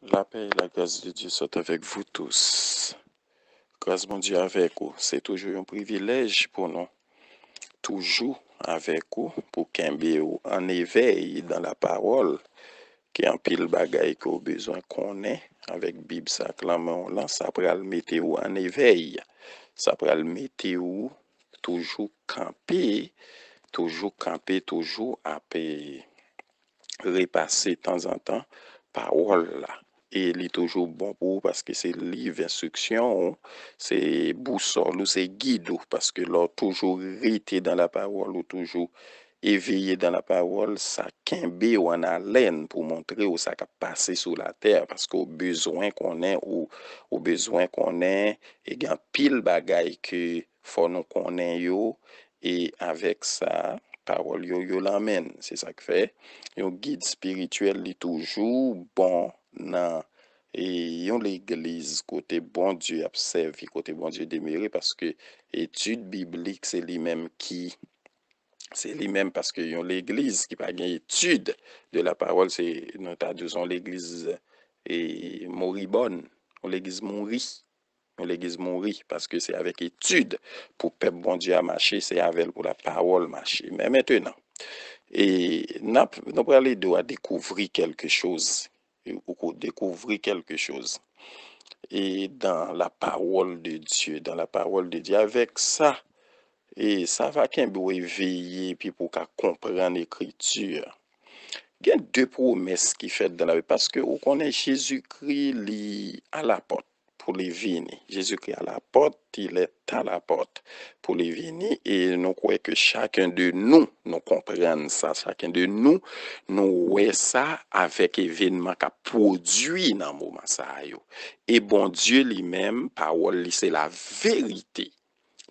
La paix et la grâce de Dieu sont avec vous tous. Grâce mon Dieu avec vous. C'est toujours un privilège pour nous. Toujours avec vous pour qu'on en éveil dans la parole. Qui en pile bagaille qu'on a besoin qu'on ait. Avec Bible ça clame là, ça pourra le mettre en éveil. Ça pourra le mettre toujours camper. Toujours à repasser de temps en temps parole là. Et il est toujours bon pour vous parce que c'est livre instruction, c'est boussole ou c'est guide parce que là, toujours été dans la parole ou toujours éveillé dans la parole, ça quimbe ou en haleine pour montrer où ça a passé sur la terre parce qu'au besoin qu'on ait ou au besoin qu'on ait, et il y a pile bagaille que faut nous connaître yo et avec ça, parole yo l'amène, c'est ça que fait. Un guide spirituel est toujours bon dans et yon l'église côté bon Dieu observe côté bon Dieu demeuré parce que étude biblique c'est lui-même qui c'est lui-même parce que yon l'église qui pas gain étude de la parole c'est nous disons l'église et moribonde l'église mourit parce que c'est avec étude pour peuple bon Dieu à marcher c'est avec pour la parole marcher mais maintenant et nous allons aller à découvrir quelque chose, ou découvrir quelque chose. Et dans la parole de Dieu, avec ça, et ça va qu'un peu éveiller, puis pour qu'à comprendre l'écriture. Il y a deux promesses qui fait dans la Bible, parce que on connaît Jésus-Christ à la porte pour les venir. Jésus-Christ à la porte, il est à la porte pour les venir et nous croyons que chacun de nous comprenons ça, chacun de nous voyons ça avec événement qu'a produit dans le moment ça. Et bon Dieu lui-même, parole, c'est la vérité.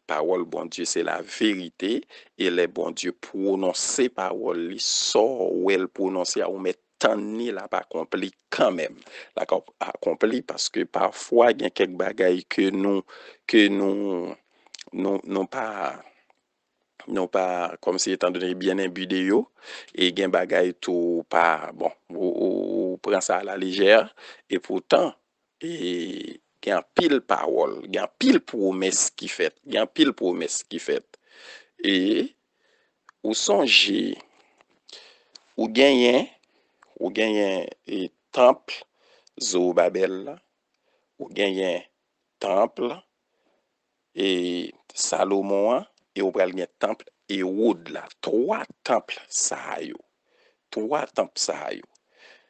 Parole, bon Dieu, c'est la vérité. Et les bon Dieu prononcer parole, sort ou elle prononcer ou met tanni la pas accompli quand même. La accompli parce que parfois, il y a quelques bagailles que nous pas non pas comme si étant donné bien imbué yo et gen bagay tout pas bon ou prend ça à la légère et pourtant et gen pile parole gen pile promesse qui fait et ou songer ou gagnen et temple Zorobabel ou gagnen temple et Salomon et ou pral gen temple et Wood là trois temples ça yo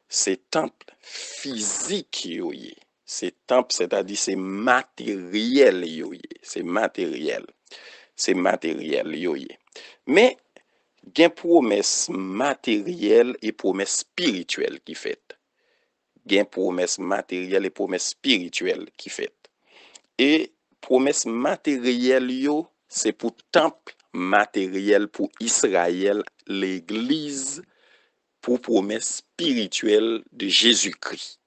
c'est temple physique yo yé c'est temple c'est-à-dire c'est matériel yo yé c'est matériel yo yé mais gen promesse matérielle et promesse spirituelle qui fait gen promesse matérielle et promesse spirituelle qui fait et promesse matérielle yo c'est pour temple matériel pour Israël l'église pour promesse spirituelle de Jésus-Christ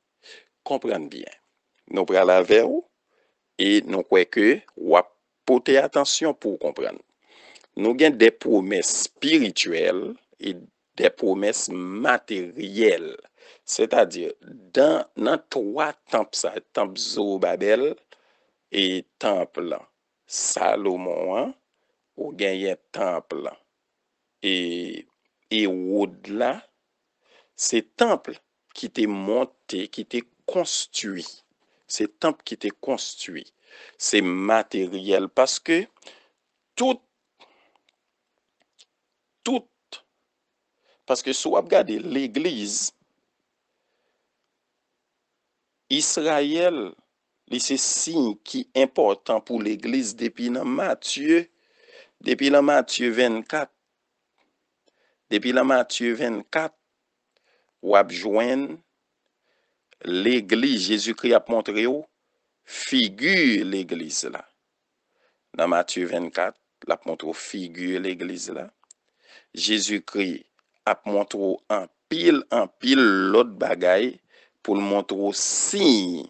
comprenez bien nous prenons la vers et nous croyons que ou porter attention pour comprendre nous avons des promesses spirituelles et des promesses matérielles c'est-à-dire dans trois temples ça temple Zorobabel et temple Salomon ou gagné temple et au-delà c'est temple qui était monté qui était construit c'est temple qui était construit c'est matériel parce que tout tout parce que si vous regardez l'église Israël c'est signe qui est important pour l'église depuis dans Matthieu 24 depuis dans Matthieu 24 ou ap joindre l'église Jésus-Christ a montré figure l'église là dans Matthieu 24 la montre figure l'église là Jésus-Christ a montré en pile l'autre bagaille pour le montrer signe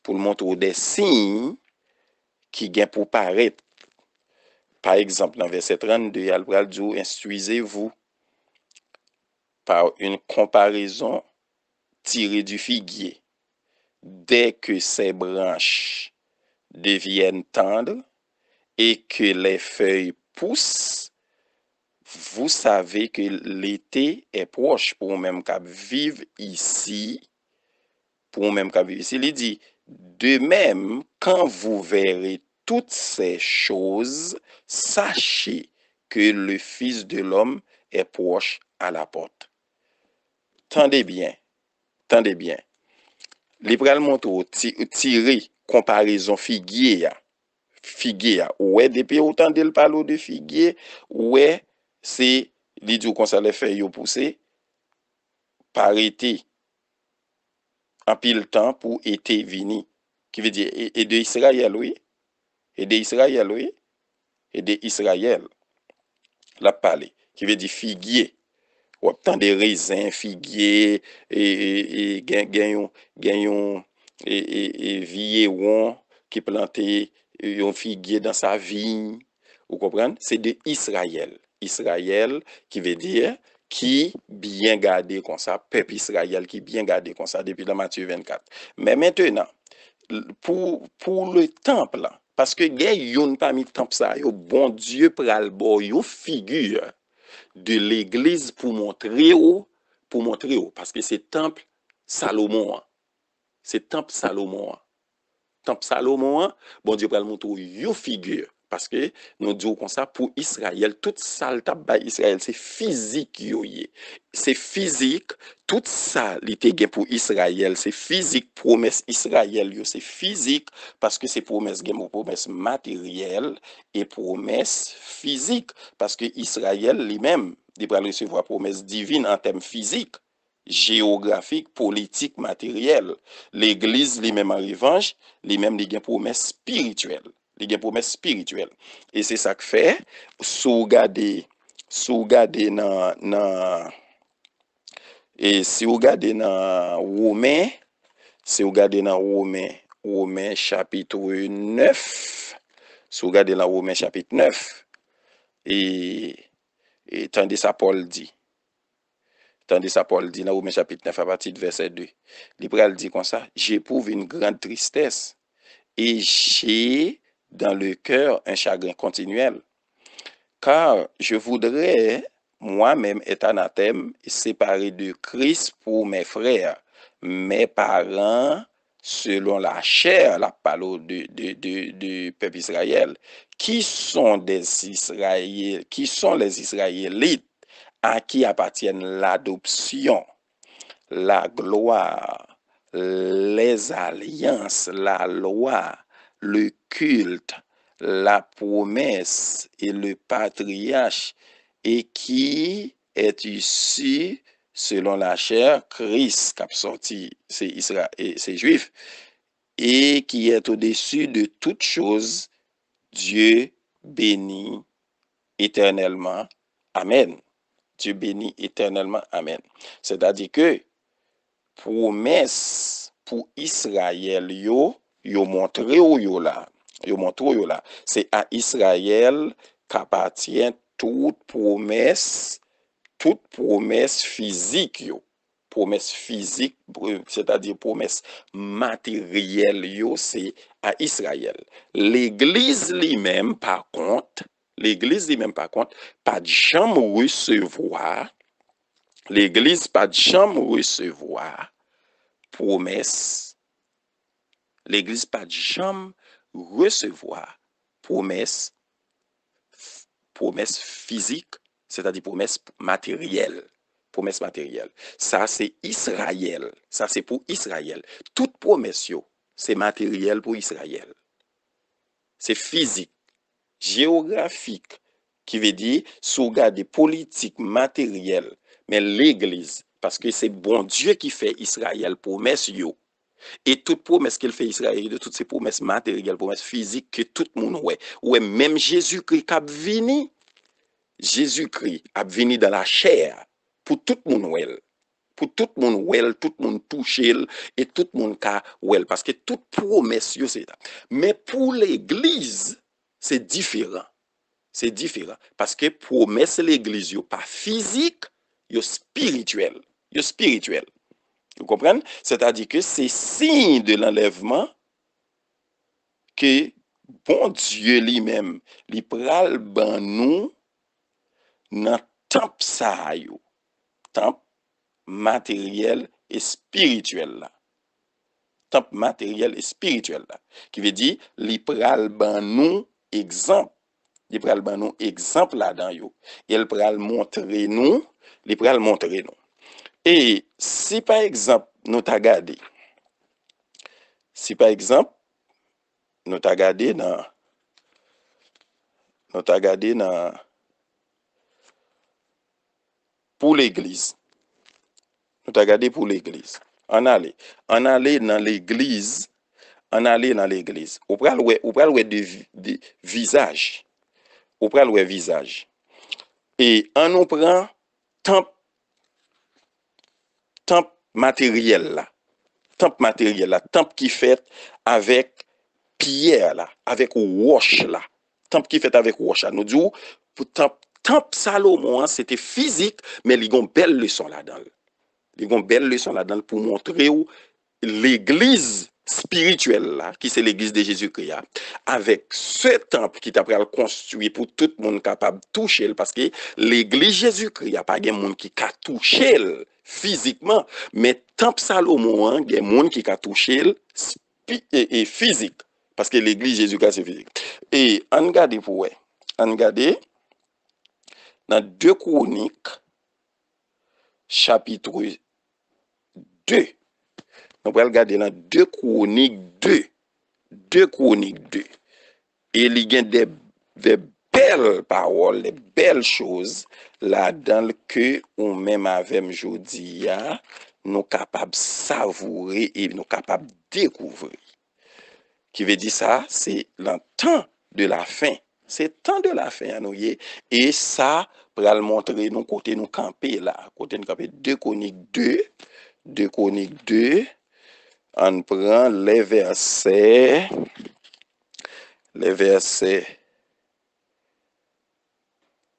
pour le montrer des signes qui gain pour paraître par exemple dans verset 32 il va dire instruisez-vous par une comparaison tirée du figuier dès que ses branches deviennent tendres et que les feuilles poussent, vous savez que l'été est proche pour même qu'à vivre ici, il dit, de même, quand vous verrez toutes ces choses, sachez que le Fils de l'homme est proche à la porte. Tendez bien, tendez bien. Les pral montre tirer comparaison figuier, ouais, depuis autant de parler de figuier, ouais, c'est, il dit qu'on ça les fait yo pousser, par été, en pile temps pour été vini, qui veut dire, et de Israël, oui, et de Israël, oui, et de Israël, la parler, qui veut dire figuier. Ou tant de raisins, figuier, et gagnons, et vieillon qui plantait un figuier dans sa vigne. Vous comprenez? C'est de Israël. Israël qui veut dire qui bien gardé comme ça, peuple Israël qui bien gardé comme ça depuis la Matthieu 24. Mais maintenant, pour le temple, parce que il y a yon parmi le temple ça, yo bon Dieu pral bo yo figure de l'église pour montrer parce que c'est temple Salomon. C'est temple Salomon. Temple Salomon, bon Dieu pral montrer yo figure parce que nous disons comme ça pour Israël, toute ça le tabac Israël, c'est physique yo yé. C'est physique, tout ça l'été gain pour Israël, c'est physique, promesse Israël yo, c'est physique parce que c'est promesse gain promesse matérielle et promesse physique parce que Israël lui-même il va recevoir promesse divine en termes physiques, géographiques, politiques, matériels. L'église lui-même en revanche, lui-même il a une promesse spirituelle. Il y a une promesse spirituelle. Et c'est ça que fait, si vous regardez dans et si vous regardez dans Romains, si vous regardez dans Romains chapitre 9, si vous regardez dans Romains chapitre 9, et tandis ça Paul dit, dans Romains chapitre 9 à partir de verset 2, il dit comme ça, j'éprouve une grande tristesse et j'ai dans le cœur un chagrin continuel, car je voudrais moi-même être anathème et séparé de Christ pour mes frères, mes parents, selon la chair, la parole de peuple Israël, qui sont les Israélites à qui appartiennent l'adoption, la gloire, les alliances, la loi, le culte, la promesse et le patriarche, et qui est issu selon la chair, Christ, qui a sorti, c'est Israël, c'est Juif, et qui est au-dessus de toutes choses, Dieu béni éternellement. Amen. Dieu béni éternellement. Amen. C'est-à-dire que promesse pour Israël yo montré yo là. C'est à Israël qu'appartient toute promesse physique yo. Promesse physique, c'est-à-dire promesse matérielle yo, c'est à Israël. L'église lui-même par contre, pas de jamais recevoir, l'église pas de jamais recevoir promesse, l'église pas de jamais recevoir promesse physique, c'est-à-dire promesse matérielle. Promesse matérielle. Ça, c'est Israël. Ça, c'est pour Israël. Toute promesse, c'est matériel pour Israël. C'est physique, géographique, qui veut dire, sauvegarder politique, matériel, mais l'église, parce que c'est bon Dieu qui fait Israël promesse, yo. Et toute promesse qu'il fait Israël, de toutes ces promesses matérielles, promesses physiques, que tout le monde ouais. Ouais, même Jésus-Christ qui a venu, Jésus-Christ a venu dans la chair, pour tout le monde ouais. Pour tout le monde well, tout le monde touché et tout le monde ka well parce que toute promesse yo c'est ça. Mais pour l'église, c'est différent. C'est différent parce que promesse l'église yo pas physique, yo spirituel. Yo spirituel. Vous comprenez? C'est-à-dire que c'est signe de l'enlèvement que bon Dieu lui-même, li pral ban nous dans temple ça yo, temple matériel et spirituel là. Temple matériel et spirituel là. Qui veut dire, li pral ban nous exemple. Li pral ban nous exemple là-dedans yo. Il pral montrer nous, li pral montrer nous. Et si par exemple, nous t'a gardé, si par exemple, nous t'a gardé dans pour l'église. Nous t'a gardé pour l'église. On allait dans l'église, Ou pral ouais de visage. Ou pral ouais visage. Et on nous prend temple matériel là. Temple qui fait avec pierre là, avec roche là. Temple qui fait avec roche là. Nous disons pour temple Salomon, c'était physique, mais il y a une belle leçon là-dedans. Il y a une belle leçon là-dedans pour montrer où l'église spirituelle là, qui c'est l'église de Jésus-Christ, avec ce temple qui t'a pris à le construire pour tout le monde capable de toucher, parce que l'église Jésus-Christ, il n'y a pas de monde qui a touché physiquement, mais temple Salomon, il y a des gens qui a touché et physique, parce que l'église Jésus-Christ c'est physique. Et on regarde pour on regarde dans 2 Chroniques, chapitre 2. On va regarder dans 2 Chroniques 2. 2 Chroniques 2. Et il y a des belles paroles, des belles choses là-dedans que on même avec jodi nous capables de savourer et nous capables de découvrir. Qui veut dire ça, c'est le temps de la fin. C'est le temps de la fin à nous. Et ça, pour le montrer nous côté nous camper là. Côté nous camper 2 Chroniques 2. 2 Chroniques 2. On prend les versets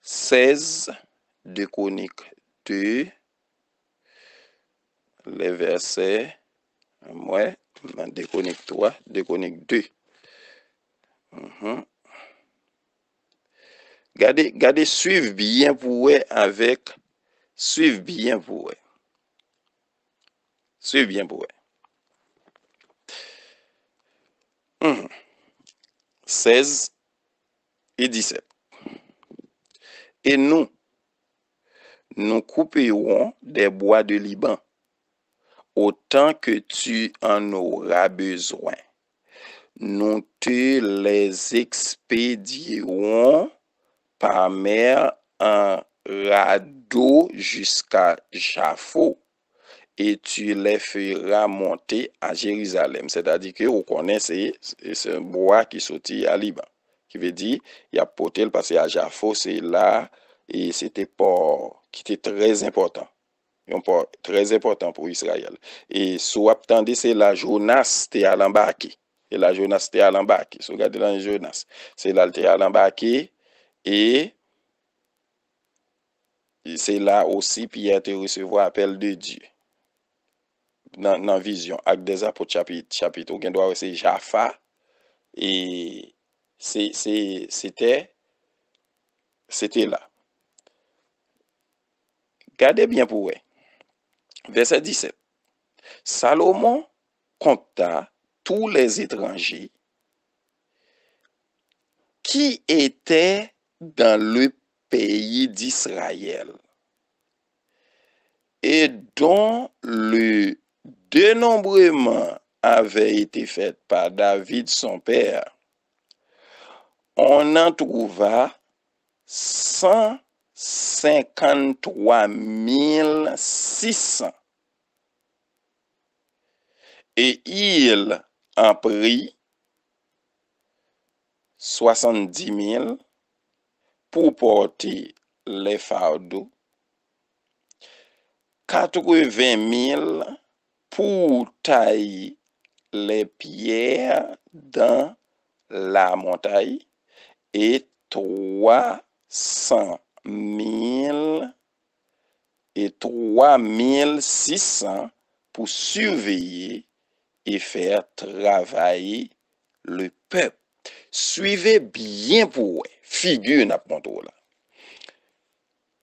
16 de Chroniques 2, les versets, ouais, de Chroniques 3, de Chroniques 2. Gardez, suivez bien pour avec, suivez bien pour suivez bien pour 16 et 17. Et nous couperons des bois de Liban autant que tu en auras besoin. Nous te les expédierons par mer en radeau jusqu'à Jaffo et tu les feras monter à Jérusalem. C'est-à-dire que vous connaissez, c'est un bois qui sortit à Liban. Qui veut dire, il y a porté le passé à Jaffo, c'est là, et c'était port qui était très important. Un port très important pour Israël. Et sous attendez, c'est la Jonas t'es à l'embarquer. Et la Jonas t'es à l'embarquer. Si vous regardez dans Jonas, c'est là t'es à l'embarquer. Et c'est là aussi Pierre te recevoir appel de Dieu. Dans vision, Acte des Apôtres chapitre, on doit c'est Jaffa. Et c'était là. Gardez bien pour vous. Verset 17. Salomon compta tous les étrangers qui étaient dans le pays d'Israël et dont le dénombrement avait été fait par David son père. On en trouva 153 600. Et il en prit 70 000 pour porter les fardeaux, 80 000 pour tailler les pierres dans la montagne et 300 000 et 3 600 pour surveiller et faire travailler le peuple. Suivez bien pour figure n'a pas là.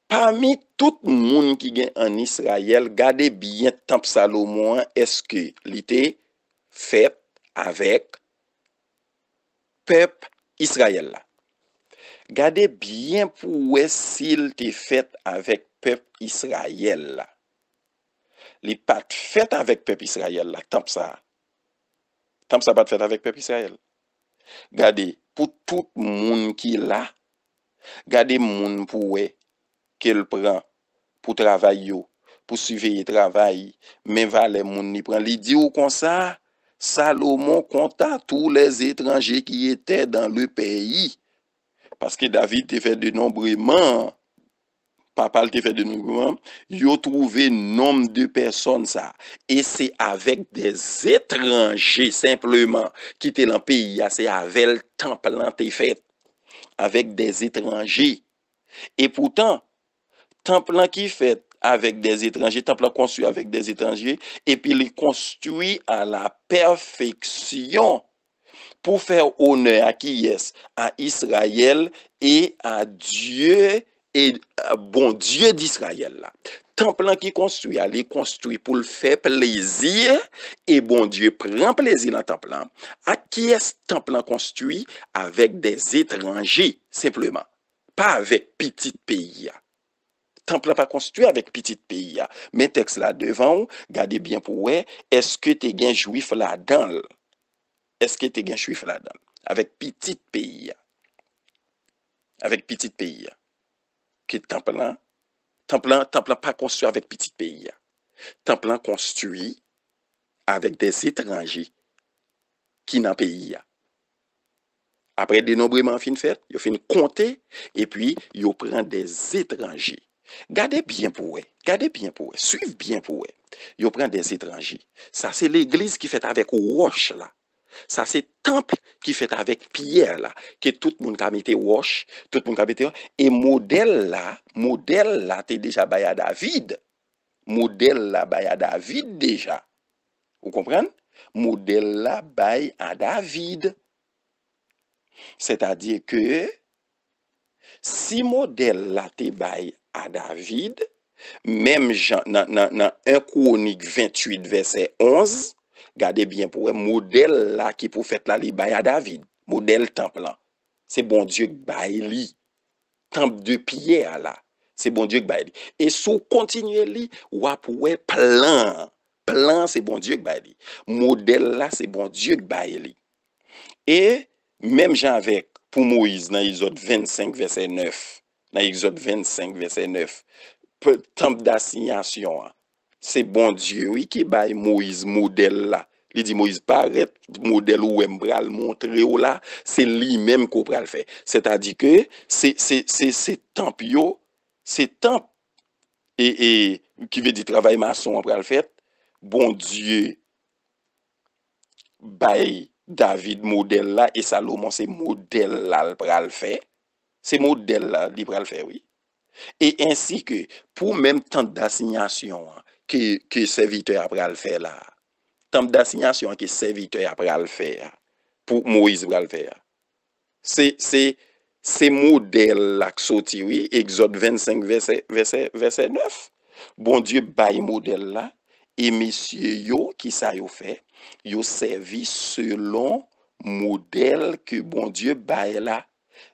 Parmi tout le monde qui est en Israël, gardez bien Temple Salomon, est-ce que l'était fait avec peuple Israël là. Gardez bien pour s'il était fait avec peuple Israël là. Les pas fait avec peuple Israël là, Temple ça pas fait avec peuple Israël. Gardez pour tout le monde qui là, gardez monde pour qu'elle prend pour travailler, pour surveiller le travail, mais va les moun ni prend. Il dit ou comme ça, Salomon compta tous les étrangers qui étaient dans le pays. Parce que David te fait de nombrement, papa te fait de nombrement, il a trouvé nombre de personnes ça. Et c'est avec des étrangers simplement qui étaient dans le pays, c'est avec le temple te fait, avec des étrangers. Et pourtant, temple qui fait avec des étrangers, temple construit avec des étrangers, et puis il construit à la perfection pour faire honneur à qui est à Israël et à Dieu et à bon Dieu d'Israël là. Temple qui construit, il est construit pour le faire plaisir et bon Dieu prend plaisir dans le temple. À qui est temple construit avec des étrangers simplement, pas avec petit pays. Temple n'a pas construit avec petit pays. Mais texte là devant, gardez bien pour est-ce que tu es un juif là-dedans? Est-ce que tu es un juif là-dedans? Avec petit pays. Avec petit pays. Que temple n'a pas construit avec petit pays. Temple n'a construit avec des étrangers qui n'ont pays. Après dénombrement fin fait, il fin compter et puis il prend des étrangers. Gardez bien pour eux, suivez bien pour eux. Ils prennent des étrangers. Ça, c'est l'église qui fait avec roche là. Ça, c'est temple qui fait avec pierre là. Que tout le monde a mis roche, tout le monde a mis. Et modèle là, t'es déjà baillé à David. Modèle là, baillé à David déjà. Vous comprenez? Modèle là, baillé à David. C'est-à-dire que si modèle là, t'es baillé à David, même dans 1 Chronique 28, verset 11, gardez bien pour un modèle là qui pour faire là, li bail à David, modèle temple là. C'est bon Dieu qui bail li. Temple de pierre là, c'est bon Dieu qui bail li. Et sous continuer li, ou après plan c'est bon Dieu qui bail li. Modèle là, c'est bon Dieu qui bail li. Et même Jean avec pour Moïse dans Exode 25 verset 9. Dans Exode 25 verset 9. Temple d'assignation, c'est bon Dieu oui qui baille Moïse modèle là. Il dit Moïse paraît modèle ou m'bral montrer là, c'est lui-même qu'on pral faire. C'est-à-dire que c'est temple yo, c'est temple et qui veut dire travail maçon on pral faire. Bon Dieu baille David modèle là et Salomon c'est modèle là le pral faire. C'est modèle là il pral faire oui. Et ainsi que pour même temps d'assignation que serviteur après le faire là, temps d'assignation que serviteur après le faire pour Moïse après le faire. C'est modèle là qui sorti oui, Exode 25 verset 9. Bon Dieu baille modèle là et messieurs yo qui ça yo fait, yo servi selon modèle que bon Dieu baille là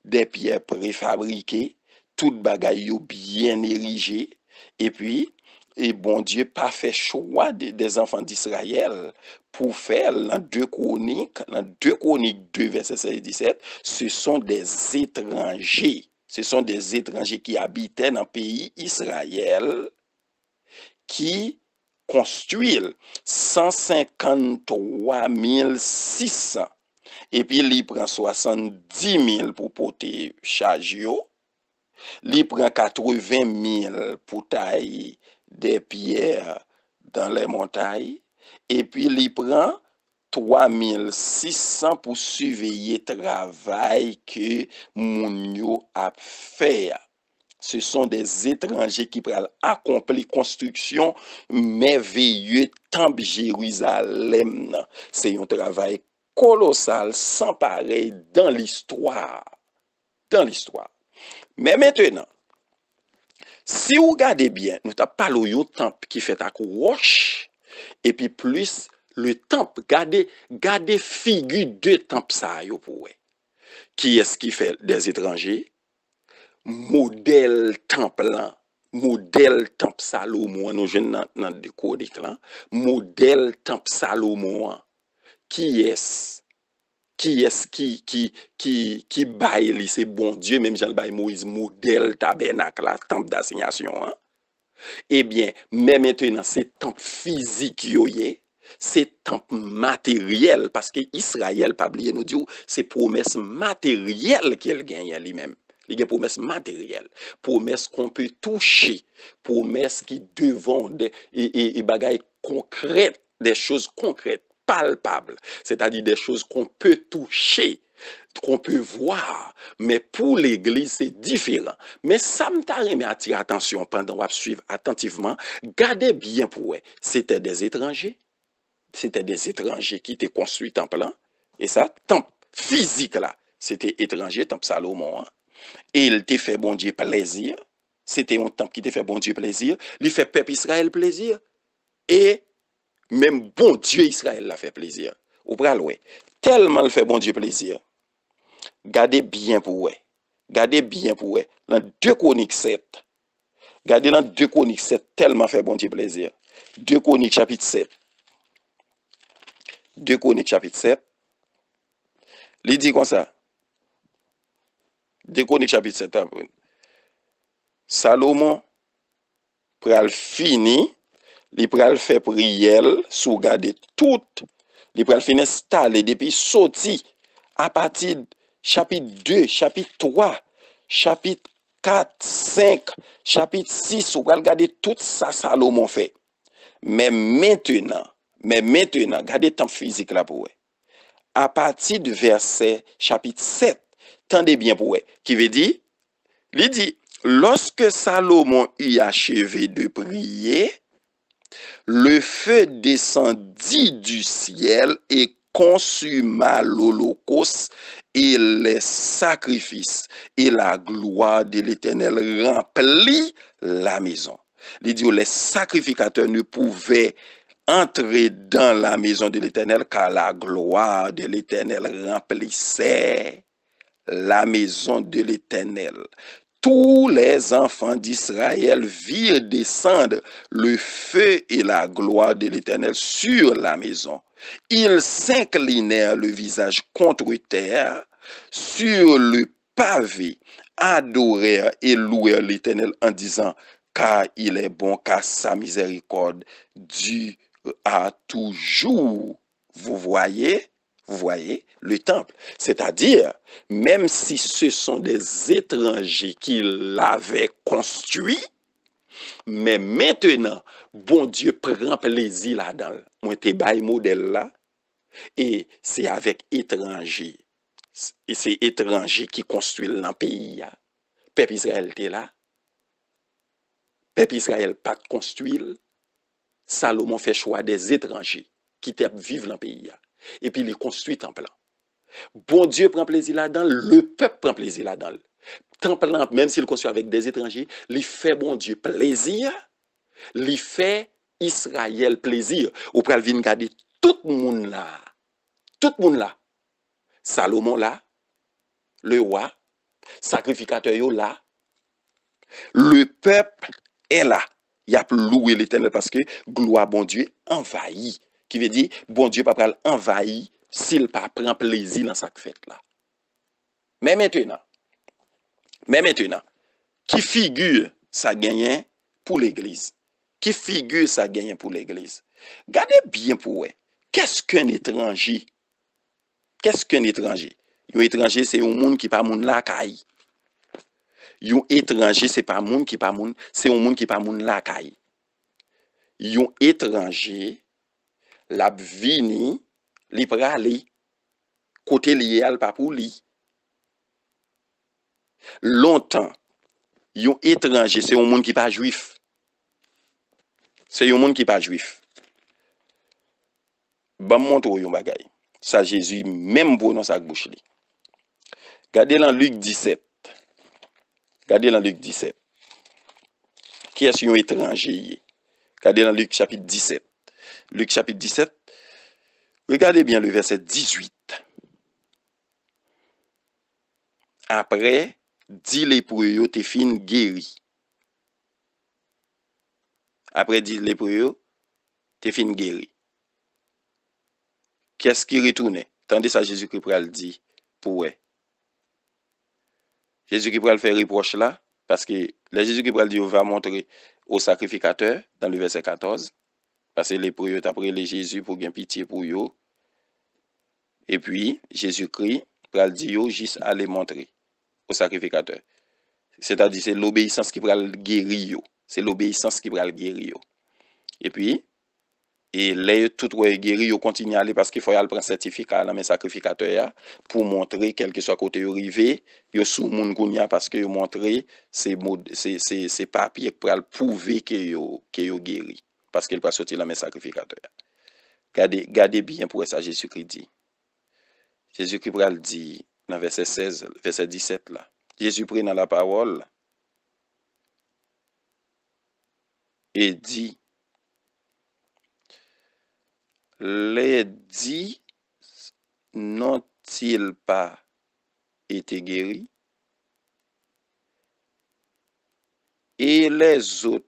des pierres préfabriquées tout bagaille yo bien érigé et puis et bon Dieu pas fait choix des enfants d'Israël pour faire dans 2 Chroniques 2 verset 16 et 17 ce sont des étrangers qui habitaient dans le pays Israël qui construisent 153 600 et puis il prend 70 000 pour porter charge yo. Il prend 80 000 pour tailler des pierres dans les montagnes. Et puis, il prend 3 600 pour surveiller le travail que Mounio a fait. Ce sont des étrangers qui pourraient accomplir construction merveilleux temple Jérusalem. C'est un travail colossal, sans pareil dans l'histoire. Dans l'histoire. Mais maintenant, si vous regardez bien, nous avons parlé d'un temple qui fait à roche, et puis plus le temple, gardez figure de temple ça, pour qui est-ce qui fait des étrangers? Modèle temple Salomon, nous jeunes dans le codique là, modèle temple Salomon, qui est-ce qui baille c'est bon Dieu, même Jean baille Moïse, modèle tabernacle là, temple d'assignation, hein? Eh bien, mais maintenant, c'est temple physique yoye, c'est temple matériel, parce que Israël, pas oublier nous dit, c'est promesse matérielle qu'elle gagne lui-même. Il y a promesse matérielle, promesse qu'on peut toucher, promesse qui devant et bagailles concrètes, des choses concrètes, palpables, c'est-à-dire des choses qu'on peut toucher, qu'on peut voir, mais pour l'Église, c'est différent. Mais ça me t'a remis à attirer attention pendant qu'on va suivre attentivement, gardez bien pour eux, c'était des étrangers qui étaient construits temple, et ça, temple physique là, c'était étranger, temple Salomon, hein? Et il t'a fait bon Dieu plaisir. C'était un temple qui t'a fait bon Dieu plaisir. Il fait peuple Israël plaisir. Et même bon Dieu Israël l'a fait plaisir. Ou pral ouais. Tellement il fait bon Dieu plaisir. Gardez bien pour ouais. Gardez bien pour ouais. Dans 2 Chroniques 7. Gardez dans 2 Chroniques 7 tellement fait bon Dieu plaisir. 2 Chroniques chapitre 7. 2 Chroniques chapitre 7. Il dit comme ça. 2 Chroniques chapitre 7. Salomon pral fini, il pral fait prière, sous garder tout, il pral fin installer depuis sorti à partir chapitre 2, chapitre 3, chapitre 4, 5, chapitre 6, ou pral garder tout ça Salomon fait. Mais maintenant, gardez temps physique là pour eux. À partir du verset chapitre 7, tendez bien pour eux, qui veut dire, il dit, lorsque Salomon eut achevé de prier, le feu descendit du ciel et consuma l'holocauste et les sacrifices, et la gloire de l'Éternel remplit la maison. Il dit, les sacrificateurs ne pouvaient entrer dans la maison de l'Éternel car la gloire de l'Éternel remplissait la maison de l'Éternel. Tous les enfants d'Israël virent descendre le feu et la gloire de l'Éternel sur la maison. Ils s'inclinèrent le visage contre terre, sur le pavé, adorèrent et louèrent l'Éternel en disant, car il est bon, car sa miséricorde dure à toujours. Vous voyez le temple. C'est-à-dire, même si ce sont des étrangers qui l'avaient construit, mais maintenant, bon Dieu prend plaisir là-dedans. Moi, te bail modèle là, et c'est avec étrangers. Et c'est étrangers qui construisent dans le pays. Peuple Israël était là. Peuple Israël pas construit. Salomon fait choix des étrangers qui vivent dans le pays. Et puis il construit temple. Bon Dieu prend plaisir là-dedans, le peuple prend plaisir là-dedans. Temple, même s'il construit avec des étrangers, il fait bon Dieu plaisir, il fait Israël plaisir. Ou pral vin garder tout le monde là, Salomon là, le roi, sacrificateur yo là, le peuple est là. Il y a loué l'Éternel parce que gloire bon Dieu envahit. Qui veut dire, bon Dieu pas pral envahir s'il pas prend plaisir dans sa fête là. Mais maintenant, qui figure ça gagne pour l'église? Qui figure ça gagne pour l'église? Gardez bien pour eux. Qu'est-ce qu'un étranger? Qu'est-ce qu'un étranger? Un étranger, c'est un monde qui pas moun la caille. Un étranger, c'est pas monde qui pas moun, c'est un monde qui pas moun la caille. Un étranger, la vini, li prale, côté lié al pas pour li. Longtemps, Yon étranger, c'est un monde qui pas juif. C'est un monde qui pas juif. Bon montre yon bagay. Ça Jésus même prononce avec bouche li. Regardez dans Luc 17. Regardez dans Luc 17. Qui est-ce yon étranger? Regardez dans Luc chapitre 17. Luc chapitre 17. Regardez bien le verset 18. Après, dit lépreux yo te fin guéri. Après, dit lépreux yo te fin guéri. Qu'est-ce qui retourne? Tandis ça Jésus-Christ pral dit pour ouais. Jésus-Christ pral faire reproche là parce que le Jésus-Christ pral dit va montrer au sacrificateur dans le verset 14 parce que lépreux yo t'après les Jésus pour bien pitié pour yo. Et puis Jésus-Christ pral dit yo juste aller montrer au sacrificateur. C'est-à-dire c'est l'obéissance qui pral guérir yo. C'est l'obéissance qui pral guérir yo. Et puis et les tout guéri yo continue à aller parce qu'il faut y aller prendre certificat dans mes sacrificateurs pour montrer quel que soit côté yo rivé yo sous moun kounya parce que yo montrer c'est papier pour prouver que yo guéri parce qu'il pas sortir dans mes sacrificateurs. Gardez bien pour ça Jésus-Christ dit. Jésus-Christ pral dit dans verset 16 verset 17 là. Jésus prit dans la parole et dit les dix n'ont-ils pas été guéris? Et les autres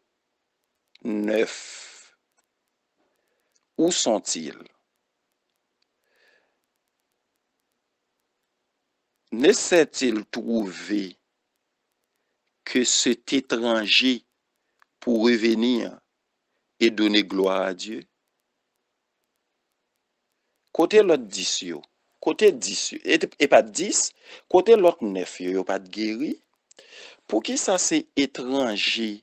9, où sont-ils? Ne s'est-il trouvé que cet étranger pour revenir et donner gloire à Dieu? Côté l'autre 10 yo, côté 10 et pas 10, côté l'autre 9 yo pas de guéri. Pour qui ça c'est étranger?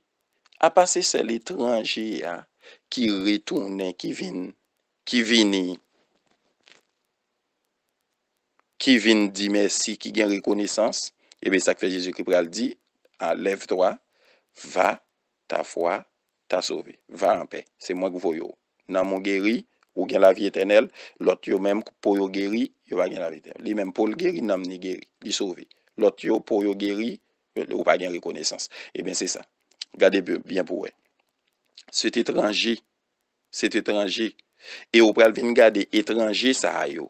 À passer c'est l'étranger qui retourne, qui vient dire merci, qui gagne reconnaissance. Et bien ça que fait Jésus-Christ pral dit, lève-toi, va, ta foi t'a sauvé. Va en paix. C'est moi qui voyons. Dans mon guéri, ou gagne la vie éternelle, l'autre yo même pour yo guéri, yo va gagne la vie éternelle. Lui même pour le guéri, n'a ni guéri, li sauvé. L'autre yo pour yo guéri, ou pas gagne reconnaissance. Et bien c'est ça. Regardez bien pour eux. Cet étranger, et au pral vinn garder étranger ça yo.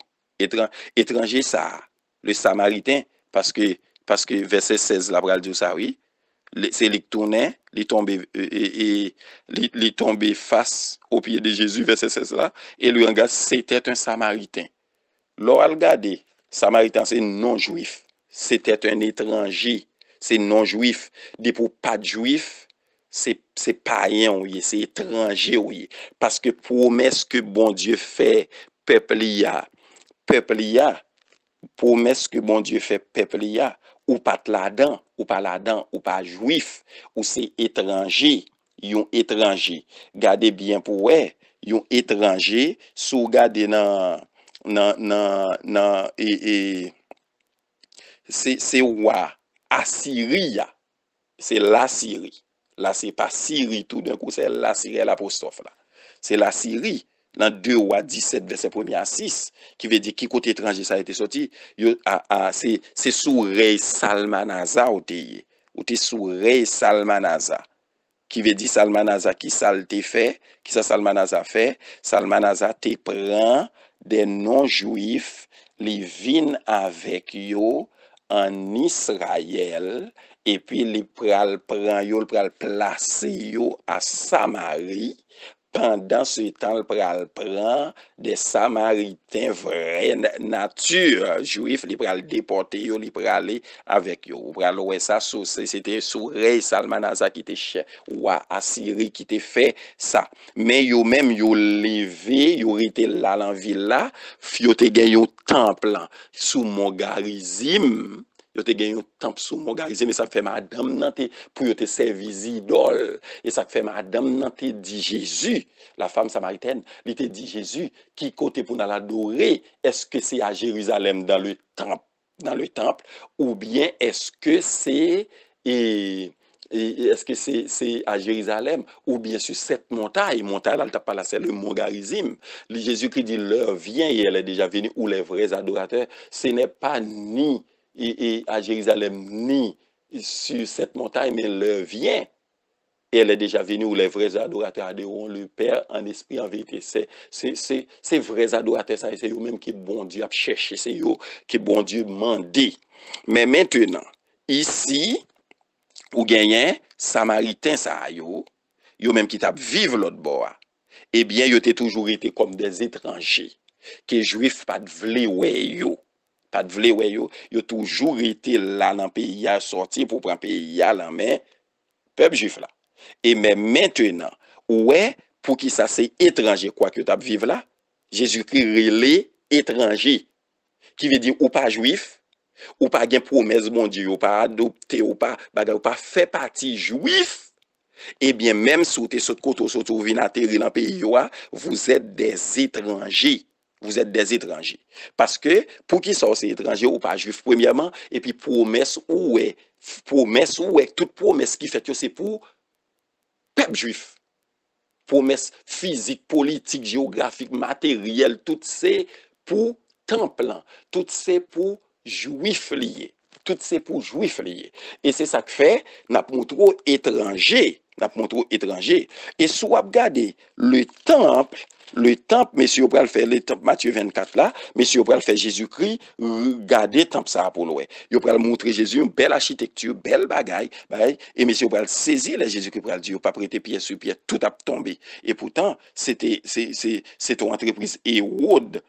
Étranger ça, le samaritain parce que verset 16 la pral dit ça oui. C'est lui qui tournait, il tombé face au pied de Jésus, verset 16 là, et lui regarde, c'était un samaritain. L'on regardé, samaritain c'est non-juif, c'était un étranger, c'est non-juif, des pour pas de juif, c'est païen, oui, c'est étranger, oui, parce que promesse que bon Dieu fait, peuple y a, promesse que bon Dieu fait, peuple y a, ou pas là-dedans, ou pas juif, ou c'est étranger, yon étranger. Gardez bien pour ouais, yon étranger, sous gardez c'est roi Assyrie, c'est la Syrie. Là c'est pas Syrie tout d'un coup, c'est la Syrie l'apostrophe là. C'est la Syrie. Dans 2 Rois 17 verset 1 à 6 qui veut dire qui côté étranger ça a été sorti c'est sous rey Salmanaza ou t'es sous rey Salmanaza qui veut dire Salmanaza qui ça te fait qui ça Salmanaza fait Salmanaza te prend des non-juifs les viennent avec yo en Israël et puis les pral prend yo pral placer yo à Samarie. Pendant ce temps, le pral prend des Samaritains vraie nature juifs, il pral déporter yo, il pral aller avec yo. Ou pral ouais ça c'était sous rey Salmanaza qui était ou Assyrie qui était fait ça. Mais yo même yo levé, yo était là dans ville là, yo te gen yo temple sous Mogarizim. Yo te gen yon temple sous Mogarizim, mais ça fait madame nan te pour yo te servir idole et ça fait madame nan te dit Jésus, la femme samaritaine, lui te dit Jésus qui côté pour l'adorer, est-ce que c'est à Jérusalem dans le temple ou bien est-ce que c'est est-ce que c'est à Jérusalem ou bien sur cette montagne? Montagne, là, t'as pas là, c'est le mont Garizim. Jésus-Christ dit, l'heure vient et elle est déjà venue où les vrais adorateurs, ce n'est pas ni à Jérusalem, ni sur cette montagne, mais l'heure vient. Et elle est déjà venue où les vrais adorateurs adoreront le Père en esprit, en vérité. C'est vrais adorateurs, ça, c'est eux-mêmes qui bon Dieu a cherché, c'est eux qui bon Dieu mandé. Mais maintenant, ici, ou gagnent Samaritain ça yo même qui t'a vivre l'autre bord. Eh bien, yo t'es toujours été comme des étrangers que juifs pas de vle ouais yo. Pas de vle ouais yo, yo toujours été là dans pays à sortir pour prendre pays à la main peuple juif là. Et mais maintenant, ouais, pour qui ça c'est étranger quoi que t'as vivre là, Jésus-Christ relé étranger qui veut dire ou pas juif ou pas gen promesse bon Dieu, ou pas adopté, ou pas fait partie juif, eh bien, même si vous êtes sur côté, ou vous venez atterrir dans le pays, vous êtes des étrangers. Vous êtes des étrangers. Parce que, pour qui sont ces étrangers ou pas juifs, premièrement, et puis promesse ou est, toute promesse qui fait que c'est pour peuple juif. Promesse physique, politique, géographique, matérielle, tout c'est pour temple, tout c'est pour juifs liés. Tout c'est pour juifs liés. Et c'est ça que fait, n'a montré étranger. Et si vous regardez le temple, messieurs, vous pouvez le faire, le temple Matthieu 24 là, messieurs, vous pouvez le faire Jésus-Christ, regardez le temple ça pour nous. Vous pouvez montrer Jésus, une belle architecture, belle bagaille, et messieurs, vous pouvez saisir les Jésus-Christ pour le dire, pas prêter pied sur pied, tout a tombé. Et pourtant, c'est une entreprise Hérode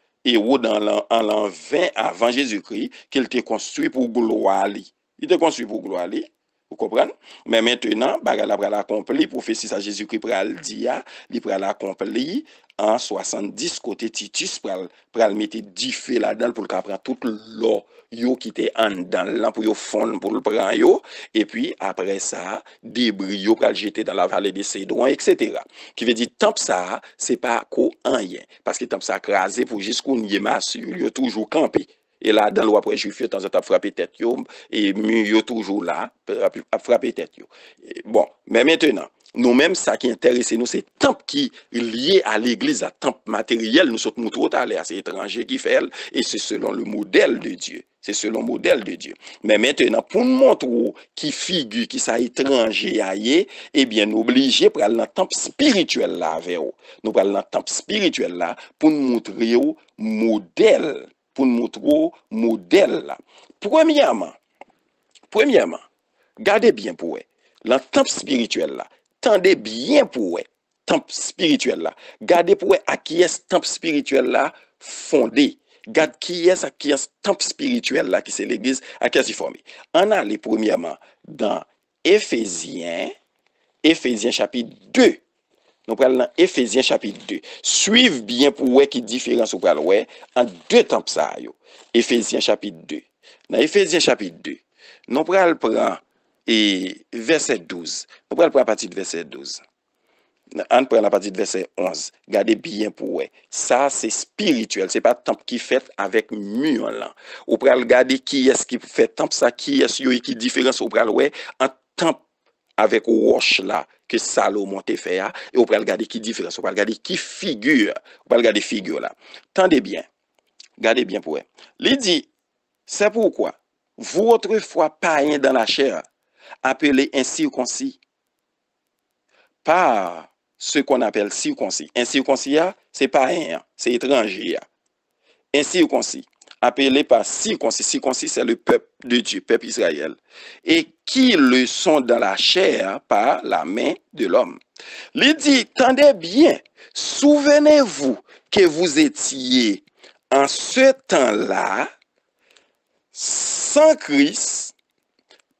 en l'an 20 avant Jésus-Christ, qu'il était construit pour gloire. Il était construit pour gloire. Vous comprenez? Mais maintenant, bagala pral accompli, prophétie ça Jésus-Christ pral dire, il pral accompli en 70 côté Titus pral mettre 10 feux là-dedans pour le prendre toute l'eau yo qui était en dedans là pour yo fondre pour le prendre yo et puis après ça débris yo pral jeter dans la vallée des Cédrons etc. Qui veut dire temple ça c'est pas ko rien parce que temple ça crasé pour jusqu'au niema sur yo toujours campé. Et là, dans l'ouest juif, de temps en temps, frapper tête, et mieux toujours là, à frapper tête. Bon, mais maintenant, nous-mêmes, ça qui intéresse nous, c'est temple qui est lié à l'église, à temple matériel, nous sommes trop allés à ces étrangers qui fait, et c'est selon le modèle de Dieu. C'est selon le modèle de Dieu. Mais maintenant, pour nous montrer qui figure, qui ça étranger aillé, eh bien, nous obligés pour aller dans le temple spirituel là, avec nous. Nous allons dans le temple spirituel là, pour nous montrer au modèle. Pour nous montrer modèle là. Premièrement, gardez bien pour eux. Le temple spirituel là, tendez bien pour eux. Temple spirituel là, gardez pour eux à qui est temple spirituel là fondé. Garde qui est temple spirituel là qui c'est l'église à qui est formé. On a les premièrement dans Éphésiens chapitre 2. Nous prenons dans Éphésiens chapitre 2. Suivez bien pour voir qui différence ou pral ouais en deux temples ça yo. Éphésiens chapitre 2. Dans Éphésiens chapitre 2, nous prenons prendre et verset 12. Nous prenons à partir de verset 12. On prend la partie de verset 11. Gardez bien pour ouais. Ça c'est spirituel, c'est pas temple qui fait avec mur là. Ou pral regarder qui est-ce qui fait temple ça qui est yo qui différence ou pral ouais en temple avec roche là que Salomon te fait et on va regarder qui différence, on va regarder qui figure, on va regarder figure là. Tendez bien. Gardez bien pour eux. Il dit c'est pourquoi vous autrefois païens dans la chair, appelés incirconcis par ce qu'on appelle circoncis. Incirconcis c'est païen, c'est étranger. Incirconcis appelé par circoncis. Circoncis, c'est le peuple de Dieu, peuple Israël. Et qui le sont dans la chair par la main de l'homme. Il dit, tendez bien, souvenez-vous que vous étiez en ce temps-là, sans Christ,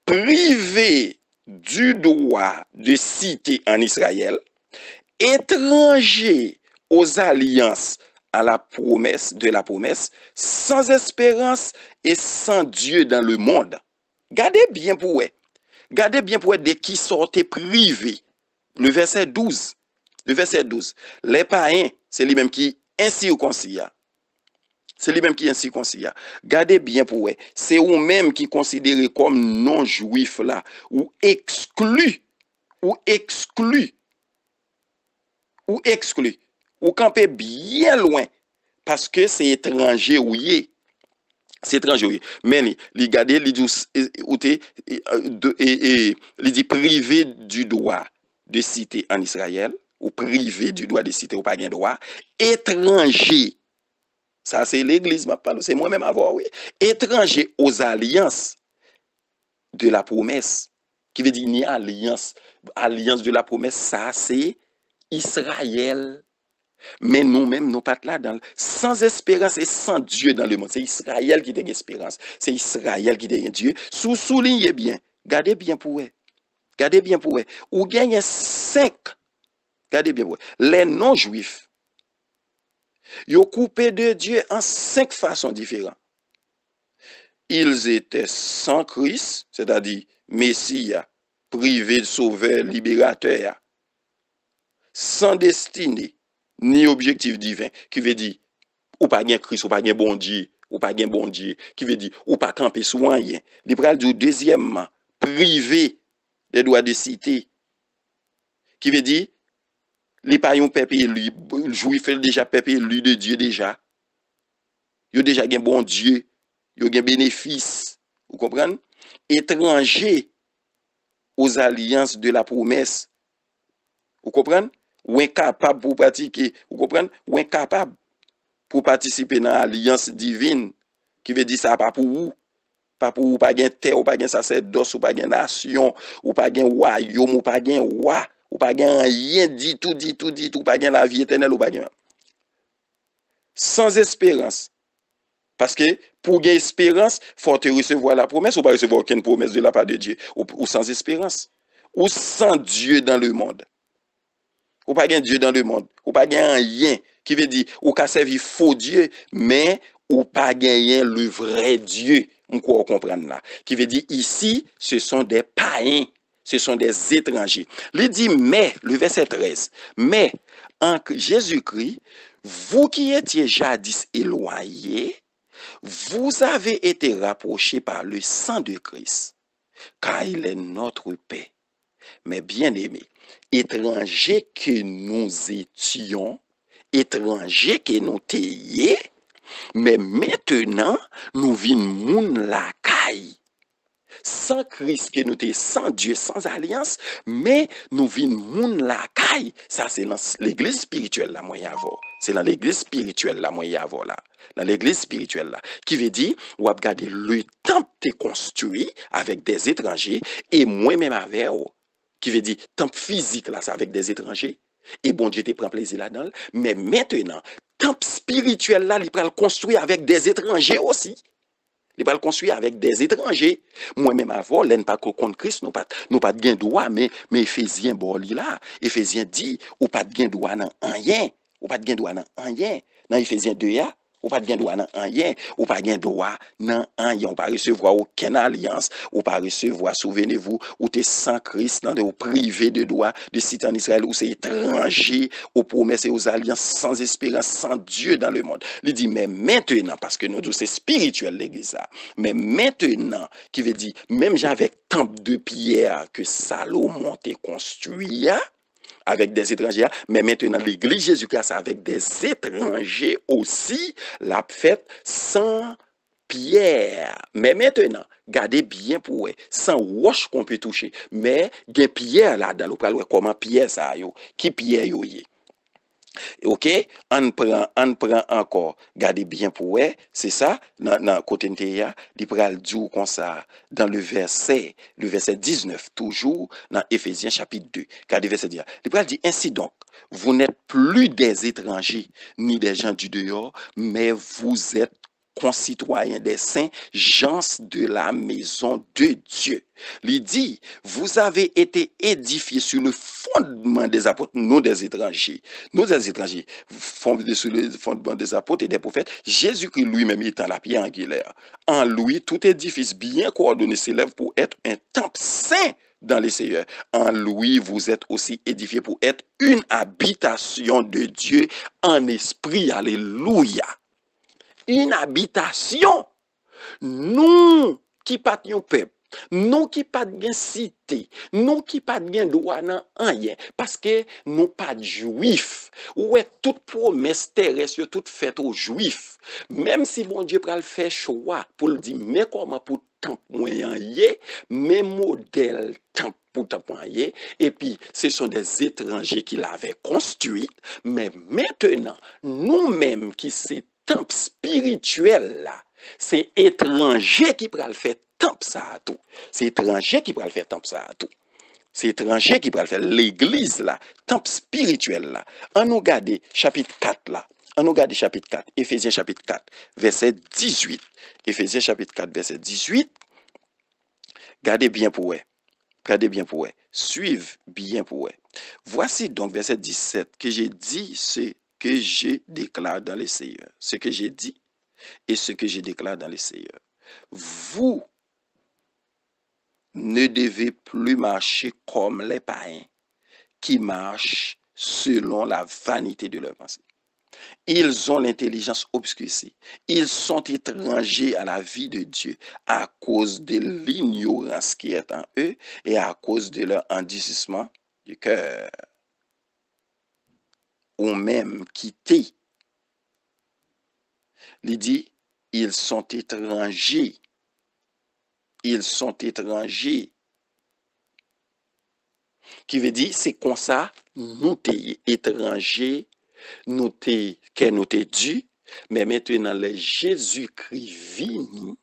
privés du droit de cité en Israël, étrangers aux alliances à la promesse de la promesse, sans espérance et sans Dieu dans le monde. Gardez bien pour eux. Gardez bien pour eux de qui sortaient privés. Le verset 12. Le verset 12. Les païens, c'est lui-même qui incirconcis. C'est lui-même qui est incirconcis. Gardez bien pour vous. C'est vous-même qui considérez comme non-juif là, ou exclu, ou exclu, ou exclu, ou campez bien loin, parce que c'est étranger ou y c'est étranger. Mais il garde, il dit privé du droit de citer en Israël, ou privé du droit de citer ou pas de droit, étranger. Ça, c'est l'église, c'est moi-même avoir, oui. Étranger aux alliances de la promesse, qui veut dire ni alliance. Alliance de la promesse, ça, c'est Israël. Mais nous-mêmes, nous pas là sans espérance et sans Dieu dans le monde. C'est Israël qui a espérance. C'est Israël qui a Dieu. Soulignez bien. Gardez bien pour eux. Gardez bien pour eux. Ou gagnez 5. Gardez bien pour eux. Les non-juifs. Ils ont coupé de Dieu en 5 façons différentes. Ils étaient sans Christ, c'est-à-dire Messie, privé, sauveur, libérateur, sans destinée, ni objectif divin, qui veut dire, ou pas gen Christ, ou pas gen bon Dieu, ou pas gen bon Dieu, qui veut dire, ou pas camper sur rien. Il pral du deuxièmement, privé des droits de cité, qui veut dire, les païens peuple élu, juif déjà peuple élu de Dieu déjà. Yo déjà gen bon Dieu, yo gen bénéfice, vous comprenez? Étranger aux alliances de la promesse, vous comprenez? Ou incapable pour pratiquer, vous comprenez? Ou incapable pour participer dans l'alliance divine, qui veut dire ça pas pour vous, pas gen terre, ou pas gen sacerdoce, ou pas gen nation, ou pas gen royaume, ou pas gen roi, ou pas gen rien dit tout, ou pas gen la vie éternelle, ou pas gen. Sans espérance. Parce que pour gagner espérance, il faut recevoir la promesse, ou pas recevoir aucune promesse de la part de Dieu, ou sans espérance, ou sans Dieu dans le monde. Ou pas gagner Dieu dans le monde, ou pas gagner rien, qui veut dire, ou qu'à servir faux Dieu, mais ou pas gagner le vrai Dieu. On peut comprendre là. Qui veut dire, ici, ce sont des païens, ce sont des étrangers. Il dit, mais, le verset 13, mais en Jésus-Christ, vous qui étiez jadis éloignés, vous avez été rapprochés par le sang de Christ, car il est notre paix. Mais bien aimés, étrangers que nous étions, étrangers que nous étions, mais maintenant, nous vîmes moun la caille. Sans Christ que nous étions, sans Dieu, sans alliance, mais nous vîmes moun la caille. Ça, c'est dans l'église spirituelle, là, moi, y avoir. C'est dans l'église spirituelle, là, moi, y avoir, là. Dans l'église spirituelle, là. Qui veut dire, ou à regarder le temple est construit avec des étrangers, et moi-même avec eux. Qui veut dire, temple physique, là, c'est avec des étrangers. Et bon Dieu te prend plaisir là-dedans. Mais maintenant, temple spirituel là, il va le construire avec des étrangers aussi. Il va le construire avec des étrangers. Moi-même avant, l'en pas contre Christ, nous pas de gain droit, mais Éphésiens bon là, Éphésiens dit, ou pas de gain droit dans rien, ou pas de gain droit dans rien. Dans Éphésiens 2 ya, ou pas de gain droit dans rien, ou pas de gain droit dans rien, ou pas recevoir aucune alliance, ou pas recevoir, souvenez-vous, ou t'es sans Christ, dans le privé de droit de cité en Israël, ou c'est étranger aux promesses et aux alliances, sans espérance, sans Dieu dans le monde. Il dit, mais maintenant, parce que nous, c'est spirituel l'église, mais maintenant, qui veut dire, même j'avais temple de pierre que Salomon t'a construit, avec des étrangers, mais maintenant l'église Jésus-Christ avec des étrangers aussi, l'a fait sans pierre. Mais maintenant, gardez bien pour eux, sans roche qu'on peut toucher, mais des pierres là-dedans, comment pierre ça yo, qui pierre yo y. OK, on prend encore, gardez bien pour eux, c'est ça, dans côté ntéya, il pral dire comme ça, dans le verset 19, toujours, dans Éphésiens chapitre 2, gardez verset 10, il pral dire, ainsi donc, vous n'êtes plus des étrangers, ni des gens du dehors, mais vous êtes concitoyens des saints, gens de la maison de Dieu. Il dit, vous avez été édifiés sur le fondement des apôtres, non des étrangers. Nous, des étrangers, fondés sur le fondement des apôtres et des prophètes, Jésus-Christ lui-même étant la pierre angulaire. En lui, tout édifice bien coordonné s'élève pour être un temple saint dans les Seigneurs. En lui, vous êtes aussi édifiés pour être une habitation de Dieu en esprit. Alléluia. une habitation. Nous qui pas un peuple, nous qui pas de cité, nous qui pas de droit dans rien, parce que nous pas de juifs. Ouais, toute promesse terrestre, toute faite aux juifs. Même si bon Dieu pral faire choix pour le dire, mais comment pour tant moyen yé, mais modèle tant pour tant moyen, et puis ce sont des étrangers qui l'avaient construit, mais maintenant, nous-mêmes qui c'est temple spirituel là, c'est étranger qui pral faire temple ça à tout. C'est étranger qui pral faire temple ça à tout. C'est étranger qui pral faire l'église là, temple spirituel là. On nous regarde chapitre 4 là. On nous regarde chapitre 4, Éphésiens chapitre 4, verset 18. Éphésiens chapitre 4, verset 18. Gardez bien pour eux. Gardez bien pour eux. Suivez bien pour eux. Voici donc verset 17 que j'ai dit ce que je déclare dans les Seigneurs. Ce que j'ai dit et ce que je déclare dans les Seigneurs. Vous ne devez plus marcher comme les païens qui marchent selon la vanité de leur pensée. Ils ont l'intelligence obscurcie. Ils sont étrangers à la vie de Dieu à cause de l'ignorance qui est en eux et à cause de leur endurcissement du cœur. Ou même quittés. Il dit, ils sont étrangers. Ils sont étrangers. Qui veut dire, c'est comme ça, nous t'es étrangers, nous t'es dû, mais maintenant, les Jésus-Christ vini,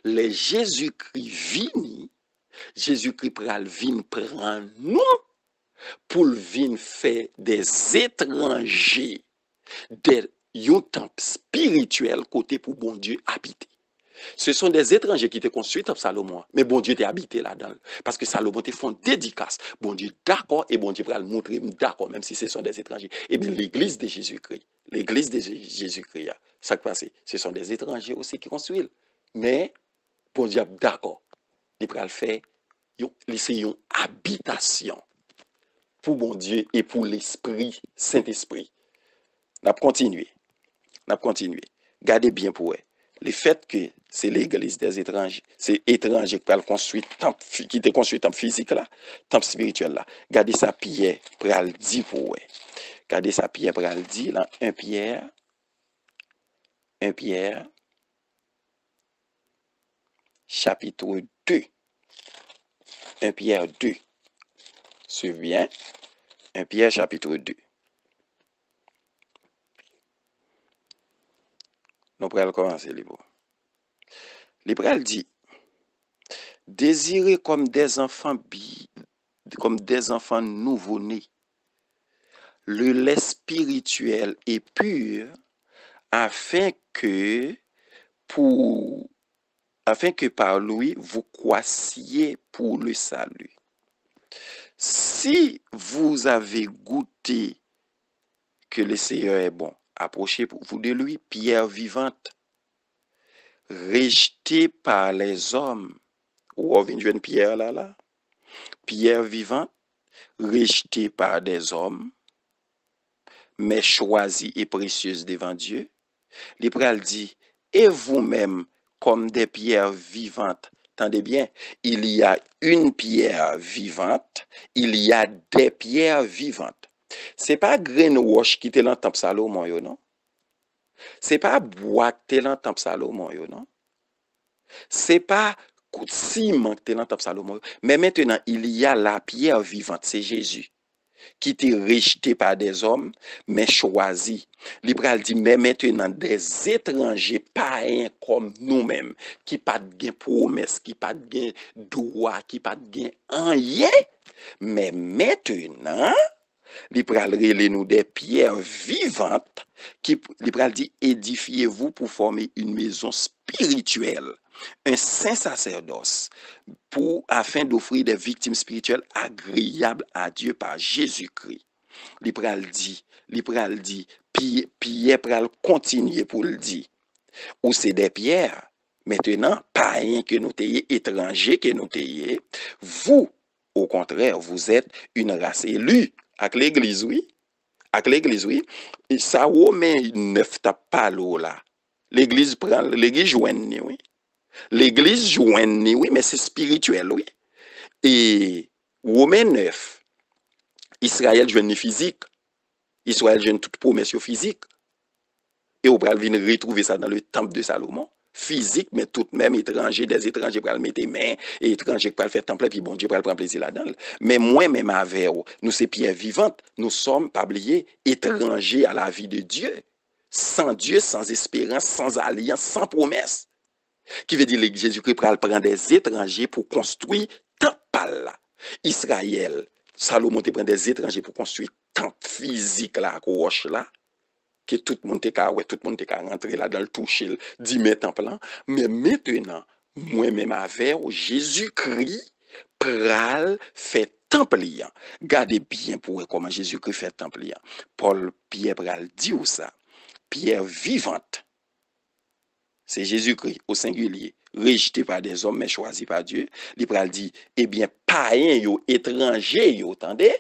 les Jésus-Christ vini, Jésus-Christ pral vin prend nous pour vin faire des étrangers, des yon temple spirituel côté pour bon Dieu habiter. Ce sont des étrangers qui étaient construits comme Salomon, mais bon Dieu était habité là-dedans. Parce que Salomon te font dédicace. Bon Dieu d'accord, et bon Dieu va le montrer d'accord, même si ce sont des étrangers. Et bien l'église de Jésus-Christ, ça qui passe, ce sont des étrangers aussi qui construisent. Mais bon Dieu d'accord, il va le faire, c'est une habitation pour bon Dieu et pour l'Esprit, Saint-Esprit. On a continué. Gardez bien pour eux. Le fait que c'est l'église des étrangers, c'est étranger qui a construit temple, qui te construit temple physique là, temple spirituel là. Gardez sa Pierre pour le dire pour eux. Gardez sa Pierre pour le dire là, 1 Pierre, chapitre 2. 1 Pierre 2. Suivez bien. 1 Pierre chapitre 2. Nous pourrons commencer les mots. L'Hébreu dit, désirez comme des enfants nouveau-nés, le lait spirituel et pur, afin que par lui vous croissiez pour le salut. Si vous avez goûté que le Seigneur est bon, approchez-vous de lui, pierre vivante, rejetée par les hommes. Ou on vient de pierre là. Pierre vivante, rejetée par des hommes, mais choisie et précieuse devant Dieu. L'Hébreu dit, et vous-même, comme des pierres vivantes. Attendez bien, il y a une pierre vivante, il y a des pierres vivantes. C'est pas greenwash qui était dans le temple Salomon, non? C'est pas bois qui était dans le temple Salomon, non? C'est pas ciment qui était dans le temple Salomon. Mais maintenant, il y a la pierre vivante, c'est Jésus, qui était rejeté par des hommes, mais choisi. L'Hébreu dit, mais maintenant, des étrangers païens comme nous-mêmes, qui pas de promesse, qui pas de droit, qui pas de rien, mais maintenant, l'Hébreu nous des pierres vivantes, qui l'Hébreu dit, édifiez-vous pour former une maison spirituelle, un saint sacerdoce, afin d'offrir des victimes spirituelles agréables à Dieu par Jésus-Christ. L'Hébreu dit, Pierre pral continuer pour le dire. Ou c'est des pierres, maintenant, païens que nous t'ayons, étrangers que nous t'ayons, vous, au contraire, vous êtes une race élue. Avec l'église, oui. Et ça, Romain 9 tape pas l'eau là. L'église prend, l'église joigne, oui. L'église joigne, oui, mais c'est spirituel, oui. Et Romains 9, Israël joigne physique. Israël joigne toute promesse physique. Et on va venir retrouver ça dans le temple de Salomon. Physique, mais tout même étranger, des étrangers pour le mettre main, et étrangers pour le faire temple, et puis bon Dieu pour le prendre plaisir là-dedans. Mais moi-même avec nous, c'est pierre vivante, nous sommes, pas oublier, étrangers à la vie de Dieu. Sans Dieu, sans espérance, sans alliance, sans promesse. Qui veut dire que Jésus-Christ prend des étrangers pour construire temple là. Israël, Salomon te prend des étrangers pour construire temple physique là, roche là. Que tout le monde est rentré là dans le toucher, 10 mètres en plan. Mais maintenant, moi-même avec Jésus-Christ, pral fait temple. Gardez bien pour voir comment Jésus-Christ fait temple. Paul Pierre pral dit ou ça, pierre vivante. C'est Jésus-Christ au singulier, rejeté par des hommes mais choisi par Dieu. Il pral dit, eh bien, païen yo, étranger yo, attendez,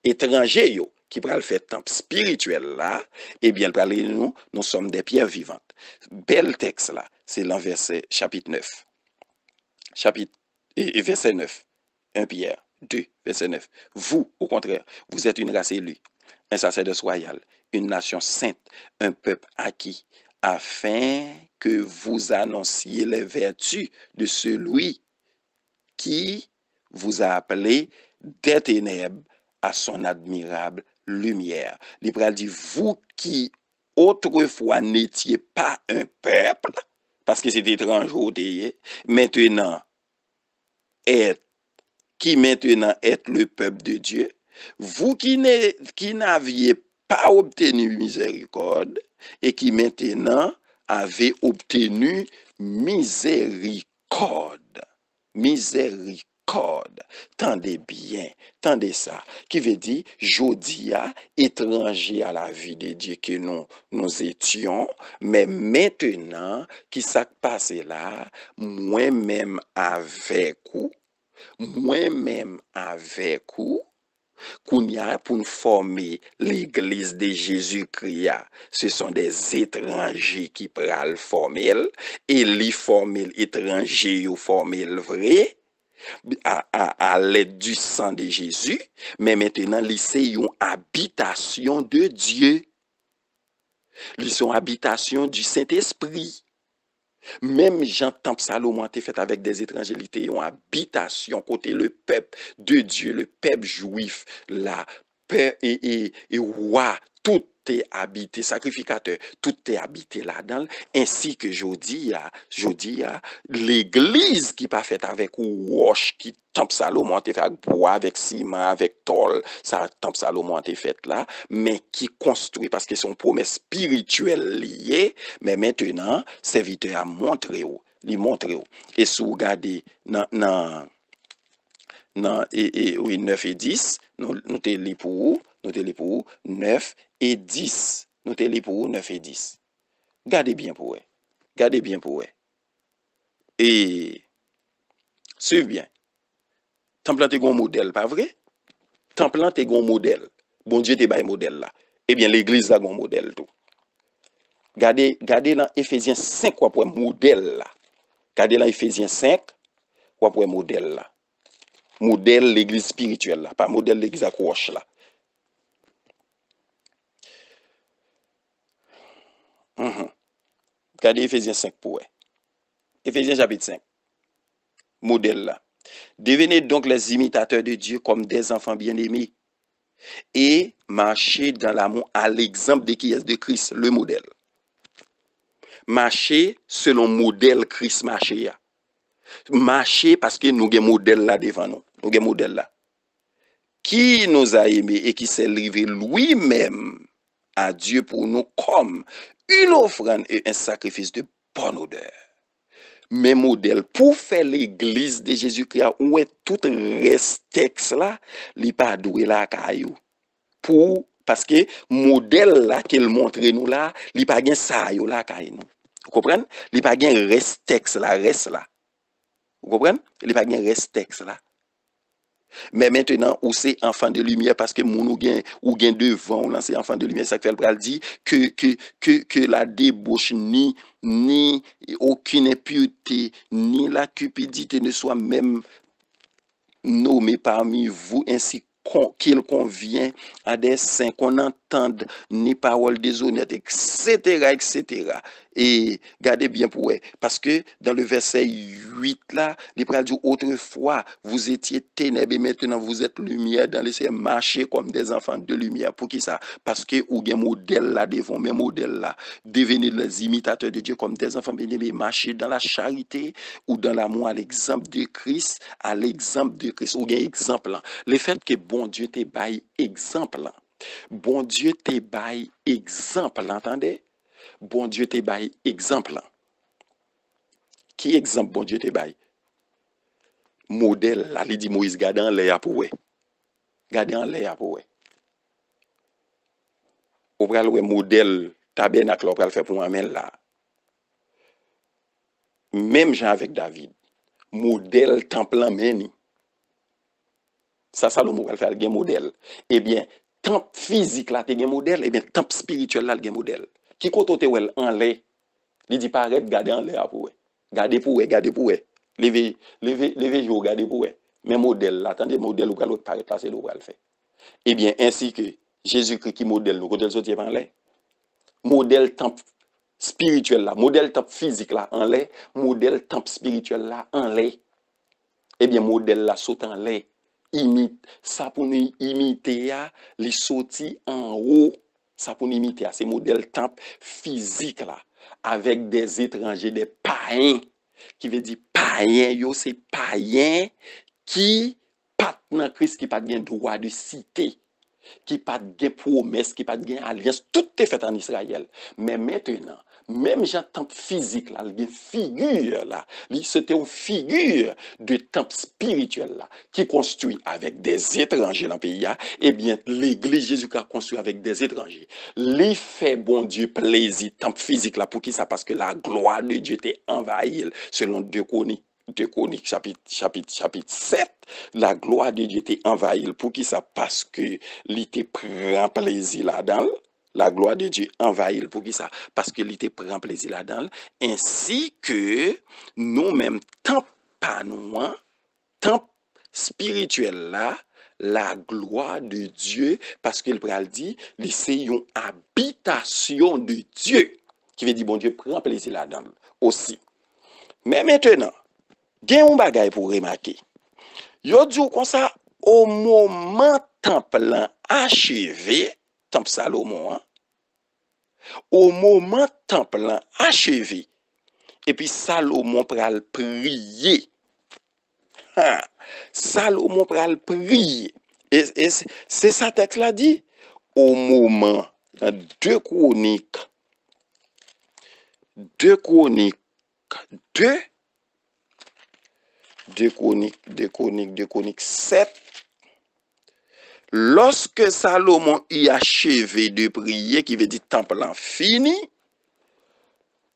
étranger yo. Qui pral faire temple spirituel là, eh bien, nous sommes des pierres vivantes. Bel texte là, c'est l'enverset chapitre 9. Et verset 9. 1 Pierre 2, verset 9. Vous, au contraire, vous êtes une race élue, un sacerdoce royal, une nation sainte, un peuple acquis, afin que vous annonciez les vertus de celui qui vous a appelé des ténèbres à son admirable lumière. L'Hébreu dit, vous qui autrefois n'étiez pas un peuple, parce que c'est étranger, maintenant êtes le peuple de Dieu, vous qui n'aviez pas obtenu miséricorde et qui maintenant avez obtenu miséricorde. Miséricorde. Tendez bien, tendez ça, qui veut dire, jodia, étranger à la vie de Dieu que nous étions, mais maintenant, qui s'est passé là, moi-même avec vous, qu'on y a pour nous former l'église de Jésus-Christ, ce sont des étrangers qui pral former, et les former étrangers, ou former le vrai, à l'aide du sang de Jésus, mais maintenant, c'est une habitation de Dieu. Ils sont habitation du Saint-Esprit. Même Jean-Temple Salomon a été fait avec des étrangers, ils ont habitation côté le peuple de Dieu, le peuple juif, la paix et roi, tout est habité, sacrificateur, tout est habité là-dedans, ainsi que je dis, l'église qui pas faite avec roche, qui Temple Salomon a été fait avec bois, avec ciment, avec tôle, ça Temple Salomon a été fait là, mais qui construit, parce que c'est une promesse spirituelle liée, mais maintenant, serviteur a montré où, lui montré où. Et si vous regardez dans 9 et 10, nous te lis pour 9 et 10. Nous te lis pour 9 et 10. Gardez bien pour eux. Gardez bien pour eux. Et suivez bien. Temple te gon modèle, pas vrai? Temple te gon modèle. Bon Dieu te bail modèle là. Eh bien l'église là gon modèle tout. Gardez dans Éphésiens 5 quoi pour modèle là. Gardez dans Éphésiens 5 quoi pour modèle là. Modèle l'église spirituelle là, pas modèle l'église à croche là. Regardez Éphésiens 5 pour eux. Éphésiens chapitre 5. Modèle là. Devenez donc les imitateurs de Dieu comme des enfants bien-aimés et marchez dans l'amour à l'exemple de qui est de Christ, le modèle. Marchez selon modèle Christ marché. Marcher parce que nous avons un modèle là devant nous. Nous avons un modèle là. Qui nous a aimés et qui s'est livré lui-même à Dieu pour nous comme une offrande et un sacrifice de bonne odeur. Mais modèle pour faire l'église de Jésus-Christ, où est tout reste texte là, li pas doué là caillou. Parce que modèle là qu'il montre nous là, li pas gen ça yo là caillou. Vous comprenez? Li pas gen reste texte là, reste là. Vous comprenez? Il n'y a pas de reste texte là. Mais maintenant, ou c'est enfant de lumière parce que mon ou gen devant, là c'est enfant de lumière, ça fait le bral dit que la débauche ni aucune impureté, ni la cupidité ne soit même nommé parmi vous ainsi qu'il convient à des saints qu'on entende ni paroles déshonnêtes, etc., etc. Et gardez bien pour eux, parce que dans le verset 8 là, il parle dit autrefois, vous étiez ténèbres et maintenant vous êtes lumière dans les cieux, marchez comme des enfants de lumière. Pour qui ça? Parce que ou gen modèle là devant, mais modèle là, devenez les imitateurs de Dieu comme des enfants bien-aimés, marchez dans la charité ou dans l'amour à l'exemple de Christ, à l'exemple de Christ. Ou gen exemple là. Le fait que bon Dieu te baille exemple là. Bon Dieu te baille exemple, entendez? Bon Dieu te baille exemple là. Qui exemple bon Dieu te baille? Modèle là, il dit Moïse garde en l'air pour ouais. Garde en l'air pour ouais. Ou pral ouais modèle tabernacle on pral faire pour moi là. Même Jean avec David. Modèle temple en meni. Ça Salomon pral faire le modèle. Eh bien, temple physique là te gen modèle, eh bien temple spirituel là le gen modèle. Qui côté te wel en l'air. Il dit paraît garder en l'air pour ouais. Garder pour ouais, garder pour ouais. Lever jour garder pour ouais. Mais modèle là, attendez modèle ou pral paraît passer le pral faire. Eh bien, ainsi que Jésus-Christ qui modèle nous, côté sortir en l'air. Modèle temple spirituel là, modèle temple physique là en l'air, modèle temple spirituel là en l'air. Eh bien, modèle là saute en l'air. Imite, ça pour nous imiter, les sorti en haut, ça pour nous imiter, c'est modèle temple physique là, avec des étrangers, des païens, qui veut dire païens, yo c'est païens qui pas dans Christ, qui pas de droit de cité, qui pas de promesse, qui pas de alliance, tout est fait en Israël. Mais maintenant, même Jean temple physique là, il y a une figure là, c'était une figure de temple spirituel là, qui construit avec des étrangers dans le pays, eh bien, l'église Jésus-Christ a construit avec des étrangers. Les fait bon Dieu plaisir, temple physique là, pour qui ça? Parce que la gloire de Dieu était envahie, selon 2 Chroniques chapitre 7, la gloire de Dieu était envahie. Pour qui ça? Parce que l'ité prend plaisir là-dedans. La gloire de Dieu envahit. Pour qui ça? Parce que l'ité prend plaisir là-dedans. Ainsi que nous-mêmes, tant pas nous, tant spirituel là, la gloire de Dieu, parce qu'il pral dit, c'est une habitation de Dieu. Qui veut dire, bon Dieu prend plaisir là-dedans aussi. Mais maintenant, gen un bagay pour remarquer. Yo dit comme ça, au moment temple achevé, temple Salomon, au moment temple achevé, et puis Salomon pral prier. Salomon pral prier. Et c'est ça texte là dit, au moment, dans 2 Chroniques 2 Chroniques 7. Lorsque Salomon y achevé de prier, qui veut dire temple fini,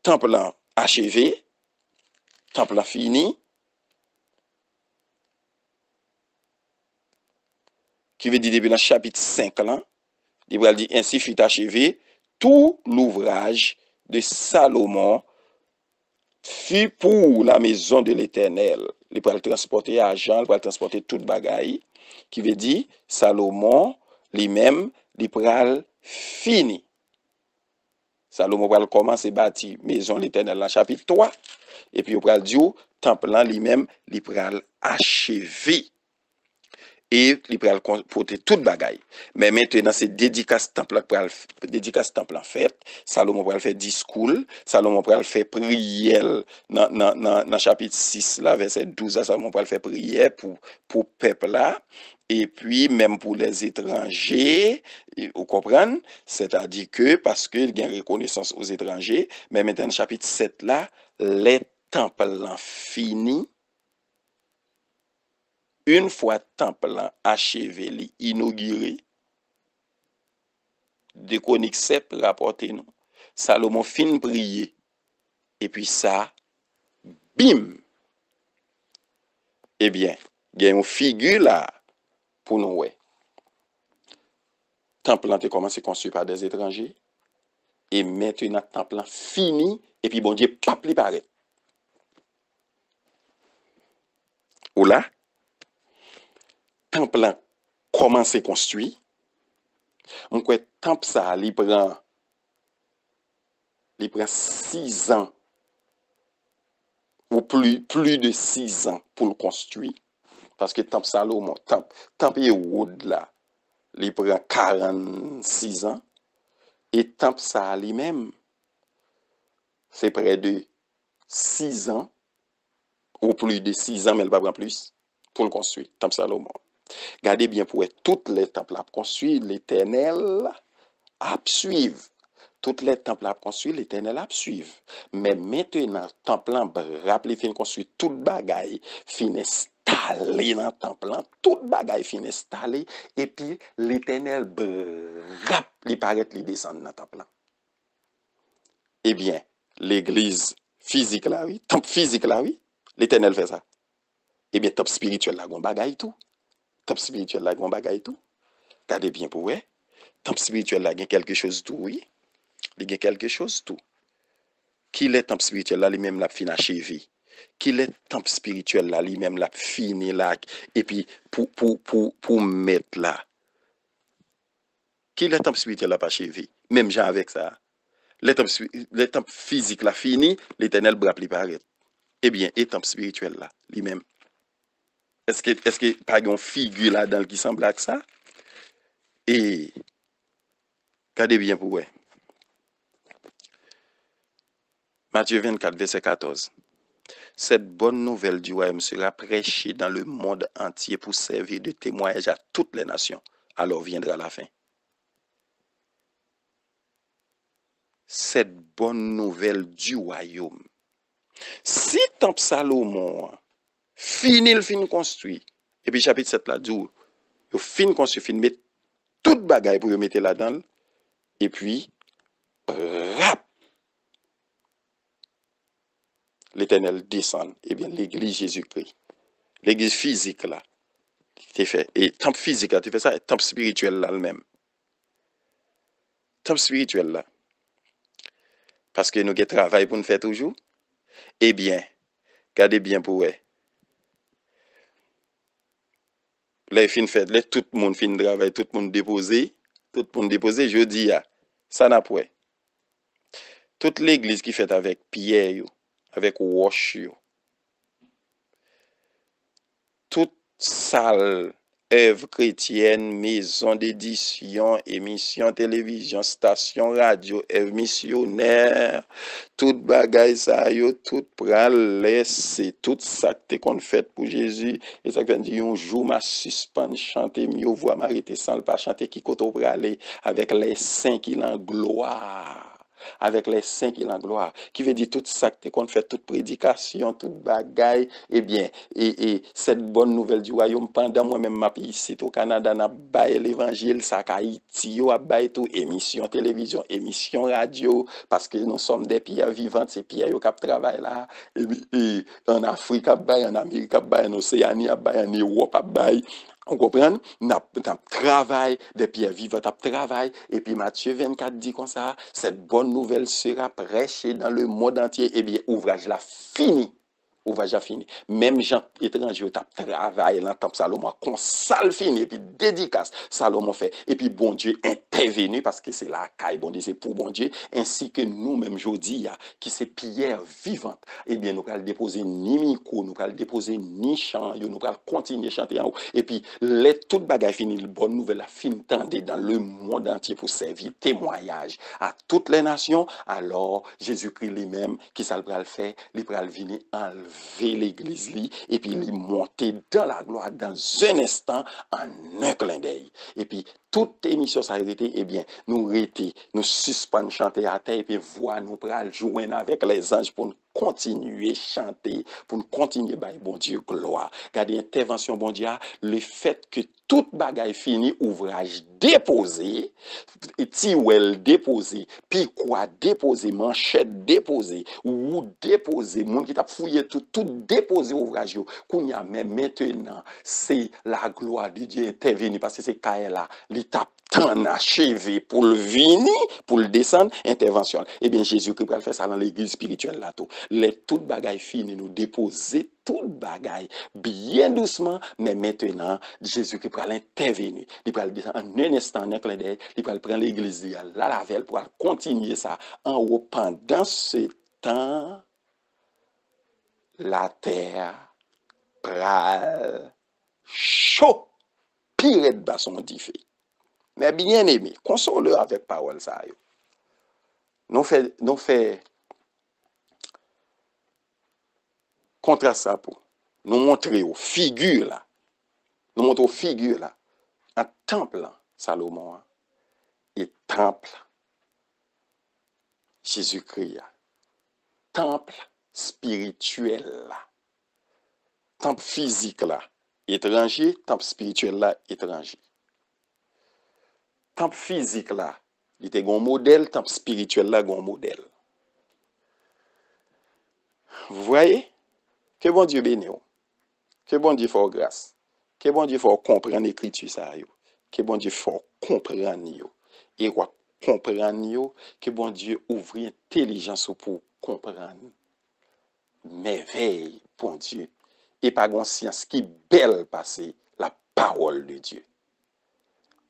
temple achevé, temple fini, qui veut dire depuis dans chapitre 5 là, il va dire ainsi fut achevé tout l'ouvrage de Salomon fut pour la maison de l'Éternel. Il va transporter argent, il va transporter toute bagaille, qui veut dire Salomon lui-même, il va fini. Salomon va commencer à bâtir maison de l'Éternel dans chapitre 3, et puis il va dire temple lui-même, il va achever. Et il va porter toute bagaille. Mais maintenant, c'est dédicace temple en fait. Salomon va faire discours. Salomon va faire prière dans chapitre 6, là, verset 12, Salomon va faire prière pour peuple là. Et puis, même pour les étrangers, vous comprenez? C'est-à-dire que, parce qu'il y a une reconnaissance aux étrangers, mais maintenant, chapitre 7 là, les temples finis. Une fois temple achevé, inauguré, 2 Chroniques 7 rapporté nous, Salomon fin prier, et puis ça, bim! Eh bien, il y a une figure là, pour nous, ouais. Temple a commencé construit par des étrangers. Et maintenant, temple fini. Et puis, bon Dieu, pape li paraît. Ou là, temple commencé construit. On croit temple ça, il prend 6 ans. Ou plus de 6 ans pour le construire. Parce que temple Salomon, temple Yehud là, il prend 46 ans. Et temple ça lui-même, c'est près de 6 ans, ou plus de 6 ans, mais il va prendre plus pour le construire. Temple Salomon. Gardez bien pour être toutes les temples à construire, l'Éternel à suivre. Toutes les temples à construire, l'Éternel à suivre. Mais maintenant, temple rappelez fin construire toute bagaille, fin installé dans le temple, toute bagaille fin installé, et puis l'Éternel rap, il paraît, il descend dans le temple. Eh bien, l'église physique là, oui, temple physique là, oui, l'Éternel fait ça. Eh bien, temple spirituel là, gon bagaille tout. Temple spirituel là, gon bagaille tout. Regardez bien pour vous. Temple spirituel là, il y a quelque chose tout, oui. Il y a quelque chose tout. Qui est temple spirituel là, lui-même l'a fini achevé. Qui est temple spirituel là, lui-même l'a fini là. Et puis, pour mettre là. Qui est temple spirituel là, pas achevé. Même gens avec ça. Le temple physique là, fini, l'Éternel bras li paraît. Eh bien, et temple spirituel là, lui-même. Est-ce que pas une figure là-dedans qui semble à ça? Et, regardez bien pour vous. Matthieu 24, verset 14. Cette bonne nouvelle du royaume sera prêchée dans le monde entier pour servir de témoignage à toutes les nations. Alors viendra la fin. Cette bonne nouvelle du royaume. Si temple Salomon fini le fin construit, et puis chapitre 7 là, dit, il fin construit, fin mettre toute bagaille pour mettre là-dedans, et puis, rap, l'Éternel descend, et bien l'église Jésus-Christ, l'église physique là, qui fait, et temple physique là, tu fais ça, et temple spirituel là le même. Temple spirituel là, parce que nous avons travail pour nous faire toujours, eh bien, gardez bien pour vous. Les fins fait, tout le monde fin travail, tout le monde déposé, je dis, ça n'a pas. Toute l'église qui fait avec pierre, avec roche, toute salle, œuvre chrétienne, maison d'édition, émission télévision, station radio, œuvre missionnaire, toute bagaille ça yo, tout pral laisser tout ça qu'on fait pour Jésus et ça veut dire un jour m'a suspend chanter mieux voix m'arrêter sans le pas chanter qui côté pour aller avec les saints qui en gloire. Avec les saints qui en gloire, qui veut dire tout ça qu'on fait, toute prédication, toute bagaille, eh bien, et cette bonne nouvelle du royaume, pendant moi-même, ma pays ici au Canada, n'a baillé l'évangile, ça Haïti, a baillé tout, émission télévision, émission radio, parce que nous sommes des pierres vivantes, ces pierres qui travaillent là, et en Afrique, en Amérique, en Océanie, en Europe, on comprend? N'a travail des pierres vivantes, travail. Et puis Matthieu 24 dit comme ça, cette bonne nouvelle sera prêchée dans le monde entier. Eh bien, ouvrage là fini. Ouvrage là fini. Même gens étrangers qui travaillent dans le temple Salomon, qu'on sale fini, et puis dédicace, Salomon fait. Et puis bon Dieu intervenu, parce que c'est la caille, bon Dieu, c'est pour bon Dieu, ainsi que nous-mêmes, aujourd'hui, qui c'est pierre vivante. Eh bien, nous allons déposer ni micro, nous allons déposer ni chant, nous allons continuer à chanter en haut. Et puis, toute bagaille finie, la bonne nouvelle, la fin tendue dans le monde entier pour servir témoignage à toutes les nations. Alors, Jésus-Christ lui-même, qui ça le fait, il va venir enlever l'église et puis il monter dans la gloire dans un instant en un clin d'œil. Et puis toute émission ça a été, eh bien, nous suspendons chanter à terre, et puis voir nous pral joindre avec les anges pour nous continuer chanter, pour nous continuer, bon Dieu, gloire. Regardez, intervention, bon Dieu, le fait que toute bagaille fini, ouvrage déposé, tiwel déposé, puis quoi déposé, manchette déposé, ou déposé, monde qui t'a fouillé tout déposé ouvrage, qu'on y a même maintenant, c'est la gloire de Dieu intervenue, parce que c'est Kaela, l'étape tant achevé pour le venir, pour le descendre, intervention. Eh bien, Jésus-Christ va faire ça dans l'église spirituelle là tout. Les toutes bagailles finies, nous déposer toutes bagailles bien doucement, mais maintenant, Jésus-Christ va l'intervenir. Il va le descendre en un instant, en un clin d'œil, il va prendre l'église, la laver pour continuer ça en haut pendant ce temps, la terre pral chaud, pire de bas son dit fait. Mais bien aimé, console avec parole ça. Nous fait contre ça pour nous montrer aux figures là. Nous montrer aux figures là. Un temple Salomon et temple Jésus-Christ. Temple spirituel là. Temple physique là, étranger, temple spirituel là, étranger. Temple physique là, il était un modèle, temple spirituel là, un modèle. Vous voyez? Que bon Dieu bénisse. Que bon Dieu fasse grâce. Que bon Dieu fasse comprendre l'écriture ça. Que bon Dieu fasse comprendre. Et quoi comprendre, que bon Dieu ouvre intelligence pour comprendre. Merveille, bon Dieu. Et pas une science qui belle passer la parole de Dieu.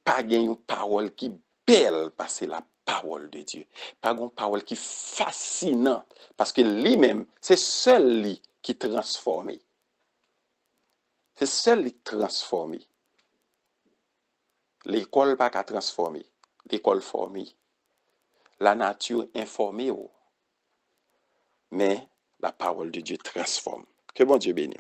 Pas une parole qui belle passer la parole de Dieu. Pas une parole qui fascinante. Parce que lui-même, c'est seul lui qui transforme. C'est seul qui transforme. L'école pas qu'à transformer. L'école forme. La nature informée. Mais la parole de Dieu transforme. Que bon Dieu bénisse.